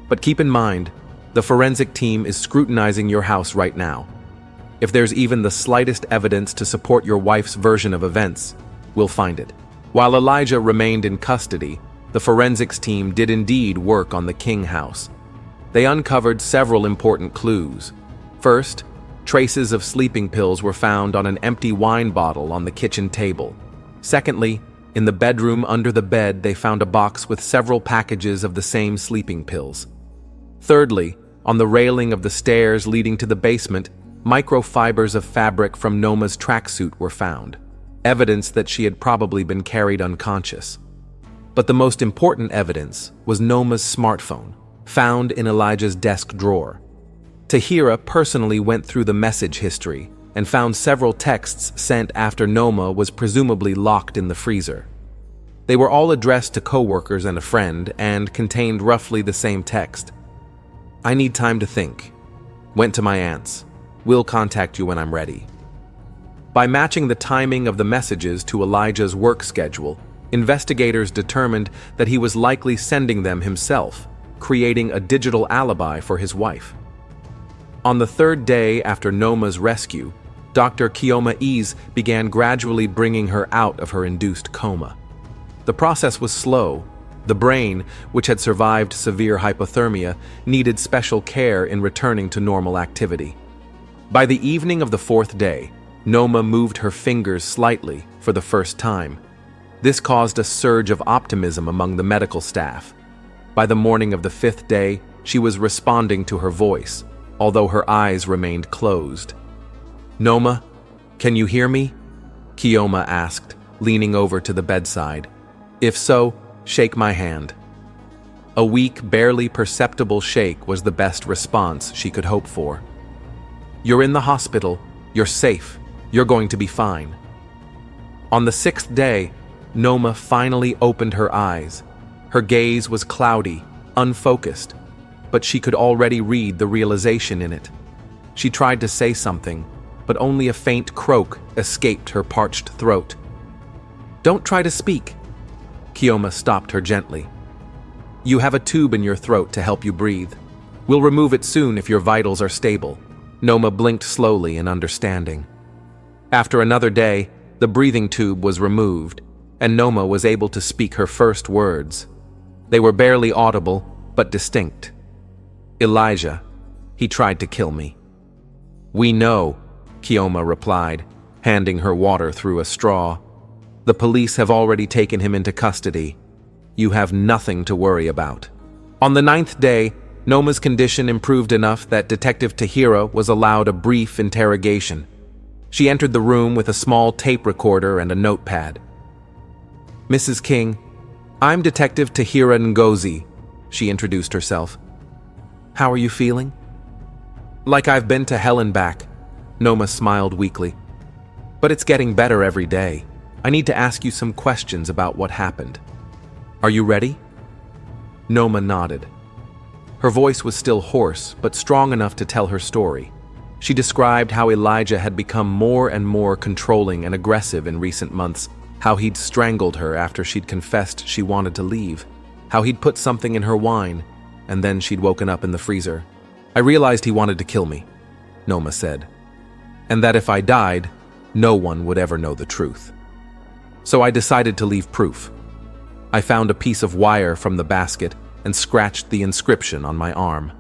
S1: But keep in mind, the forensic team is scrutinizing your house right now. If there's even the slightest evidence to support your wife's version of events, we'll find it. While Elijah remained in custody, the forensics team did indeed work on the King house. They uncovered several important clues. First, traces of sleeping pills were found on an empty wine bottle on the kitchen table. Secondly, in the bedroom under the bed, they found a box with several packages of the same sleeping pills. Thirdly, on the railing of the stairs leading to the basement, microfibers of fabric from Noma's tracksuit were found, evidence that she had probably been carried unconscious. But the most important evidence was Noma's smartphone, found in Elijah's desk drawer. Tahira personally went through the message history and found several texts sent after Noma was presumably locked in the freezer. They were all addressed to coworkers and a friend and contained roughly the same text. I need time to think. Went to my aunt's. We'll contact you when I'm ready. By matching the timing of the messages to Elijah's work schedule, investigators determined that he was likely sending them himself, creating a digital alibi for his wife. On the third day after Noma's rescue, Dr. Kioma Ease began gradually bringing her out of her induced coma. The process was slow. The brain, which had survived severe hypothermia, needed special care in returning to normal activity. By the evening of the fourth day, Noma moved her fingers slightly for the first time. This caused a surge of optimism among the medical staff. By the morning of the fifth day, she was responding to her voice, although her eyes remained closed. Noma, can you hear me? Kioma asked, leaning over to the bedside. If so, shake my hand. A weak, barely perceptible shake was the best response she could hope for. You're in the hospital. You're safe. You're going to be fine. On the sixth day, Noma finally opened her eyes. Her gaze was cloudy, unfocused, but she could already read the realization in it. She tried to say something, but only a faint croak escaped her parched throat. Don't try to speak. Kioma stopped her gently. You have a tube in your throat to help you breathe. We'll remove it soon if your vitals are stable. Noma blinked slowly in understanding. After another day, the breathing tube was removed, and Noma was able to speak her first words. They were barely audible, but distinct. Elijah, he tried to kill me. We know, Kioma replied, handing her water through a straw. The police have already taken him into custody. You have nothing to worry about. On the ninth day, Noma's condition improved enough that Detective Tahira was allowed a brief interrogation. She entered the room with a small tape recorder and a notepad. Mrs. King, I'm Detective Tahira Ngozi, she introduced herself. How are you feeling? Like I've been to hell and back, Noma smiled weakly. But it's getting better every day. I need to ask you some questions about what happened. Are you ready? Noma nodded. Her voice was still hoarse, but strong enough to tell her story. She described how Elijah had become more and more controlling and aggressive in recent months, how he'd strangled her after she'd confessed she wanted to leave, how he'd put something in her wine, and then she'd woken up in the freezer. I realized he wanted to kill me, Noma said, and that if I died, no one would ever know the truth. So I decided to leave proof. I found a piece of wire from the basket and scratched the inscription on my arm.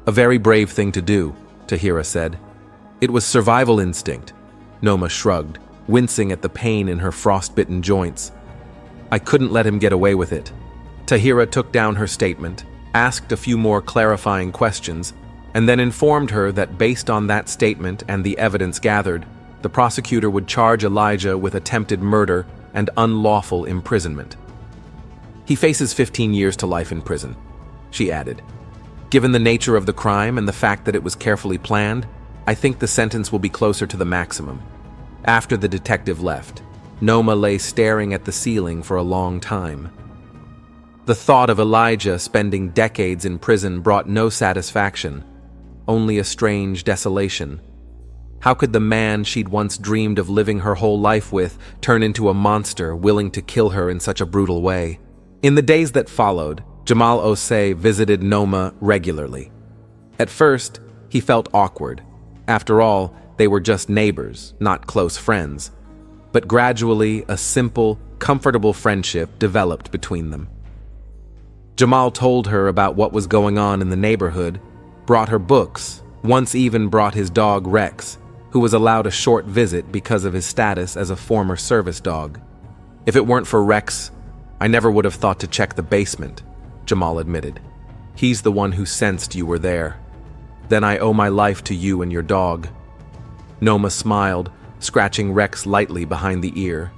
S1: A very brave thing to do, Tahira said. It was survival instinct, Noma shrugged, wincing at the pain in her frostbitten joints. I couldn't let him get away with it. Tahira took down her statement, asked a few more clarifying questions, and then informed her that based on that statement and the evidence gathered, the prosecutor would charge Elijah with attempted murder and unlawful imprisonment. He faces 15 years to life in prison, she added. Given the nature of the crime and the fact that it was carefully planned, I think the sentence will be closer to the maximum. After the detective left, Noma lay staring at the ceiling for a long time. The thought of Elijah spending decades in prison brought no satisfaction, only a strange desolation. How could the man she'd once dreamed of living her whole life with turn into a monster willing to kill her in such a brutal way? In the days that followed, Jamal Osei visited Noma regularly. At first, he felt awkward. After all, they were just neighbors, not close friends. But gradually, a simple, comfortable friendship developed between them. Jamal told her about what was going on in the neighborhood, brought her books, once even brought his dog Rex, who was allowed a short visit because of his status as a former service dog. If it weren't for Rex, I never would have thought to check the basement, Jamal admitted. He's the one who sensed you were there. Then I owe my life to you and your dog. Noma smiled, scratching Rex lightly behind the ear.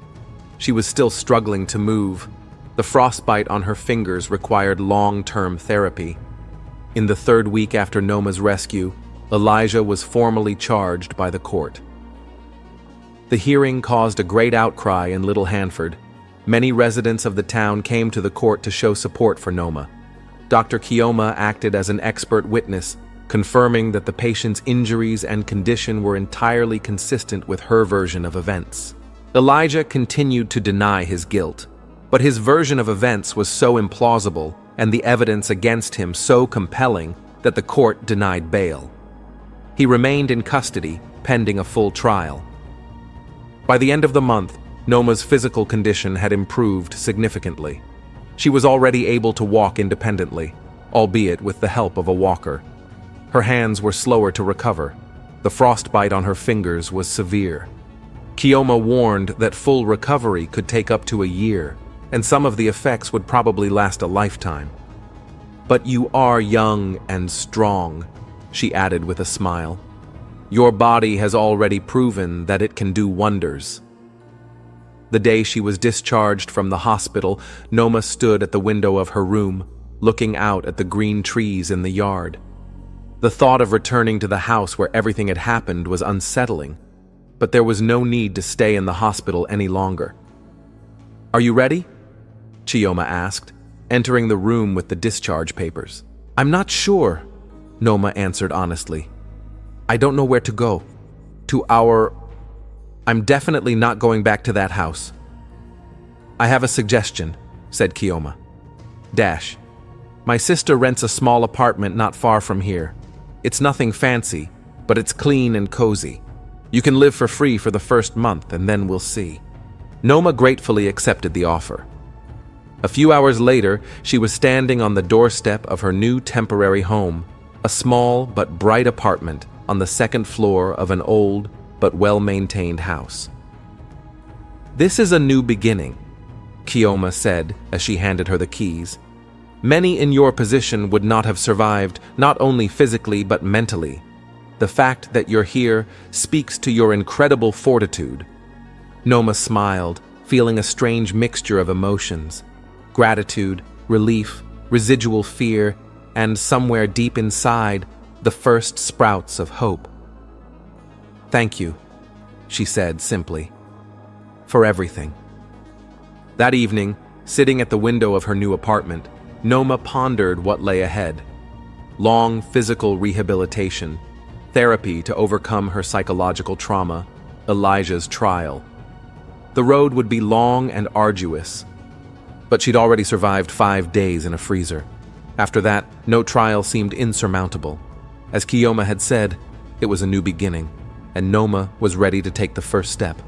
S1: She was still struggling to move. The frostbite on her fingers required long-term therapy. In the third week after Noma's rescue, Elijah was formally charged by the court. The hearing caused a great outcry in Little Hanford. Many residents of the town came to the court to show support for Noma. Dr. Kioma acted as an expert witness, confirming that the patient's injuries and condition were entirely consistent with her version of events. Elijah continued to deny his guilt, but his version of events was so implausible and the evidence against him so compelling that the court denied bail. He remained in custody, pending a full trial. By the end of the month, Noma's physical condition had improved significantly. She was already able to walk independently, albeit with the help of a walker. Her hands were slower to recover. The frostbite on her fingers was severe. Kioma warned that full recovery could take up to a year, and some of the effects would probably last a lifetime. But you are young and strong, she added with a smile. Your body has already proven that it can do wonders. The day she was discharged from the hospital, Noma stood at the window of her room, looking out at the green trees in the yard. The thought of returning to the house where everything had happened was unsettling, but there was no need to stay in the hospital any longer. Are you ready? Chioma asked, entering the room with the discharge papers. I'm not sure, Noma answered honestly. I don't know where to go. I'm definitely not going back to that house. I have a suggestion, said Kioma. My sister rents a small apartment not far from here. It's nothing fancy, but it's clean and cozy. You can live for free for the first month, and then we'll see. Noma gratefully accepted the offer. A few hours later, she was standing on the doorstep of her new temporary home, a small but bright apartment on the second floor of an old but well-maintained house. This is a new beginning, Kioma said as she handed her the keys. Many in your position would not have survived, not only physically but mentally. The fact that you're here speaks to your incredible fortitude. Noma smiled, feeling a strange mixture of emotions. Gratitude, relief, residual fear, and somewhere deep inside, the first sprouts of hope. Thank you, she said simply, for everything. That evening, sitting at the window of her new apartment, Noma pondered what lay ahead. Long physical rehabilitation, therapy to overcome her psychological trauma, Elijah's trial. The road would be long and arduous, but she'd already survived 5 days in a freezer. After that, no trial seemed insurmountable. As Kioma had said, it was a new beginning, and Noma was ready to take the first step.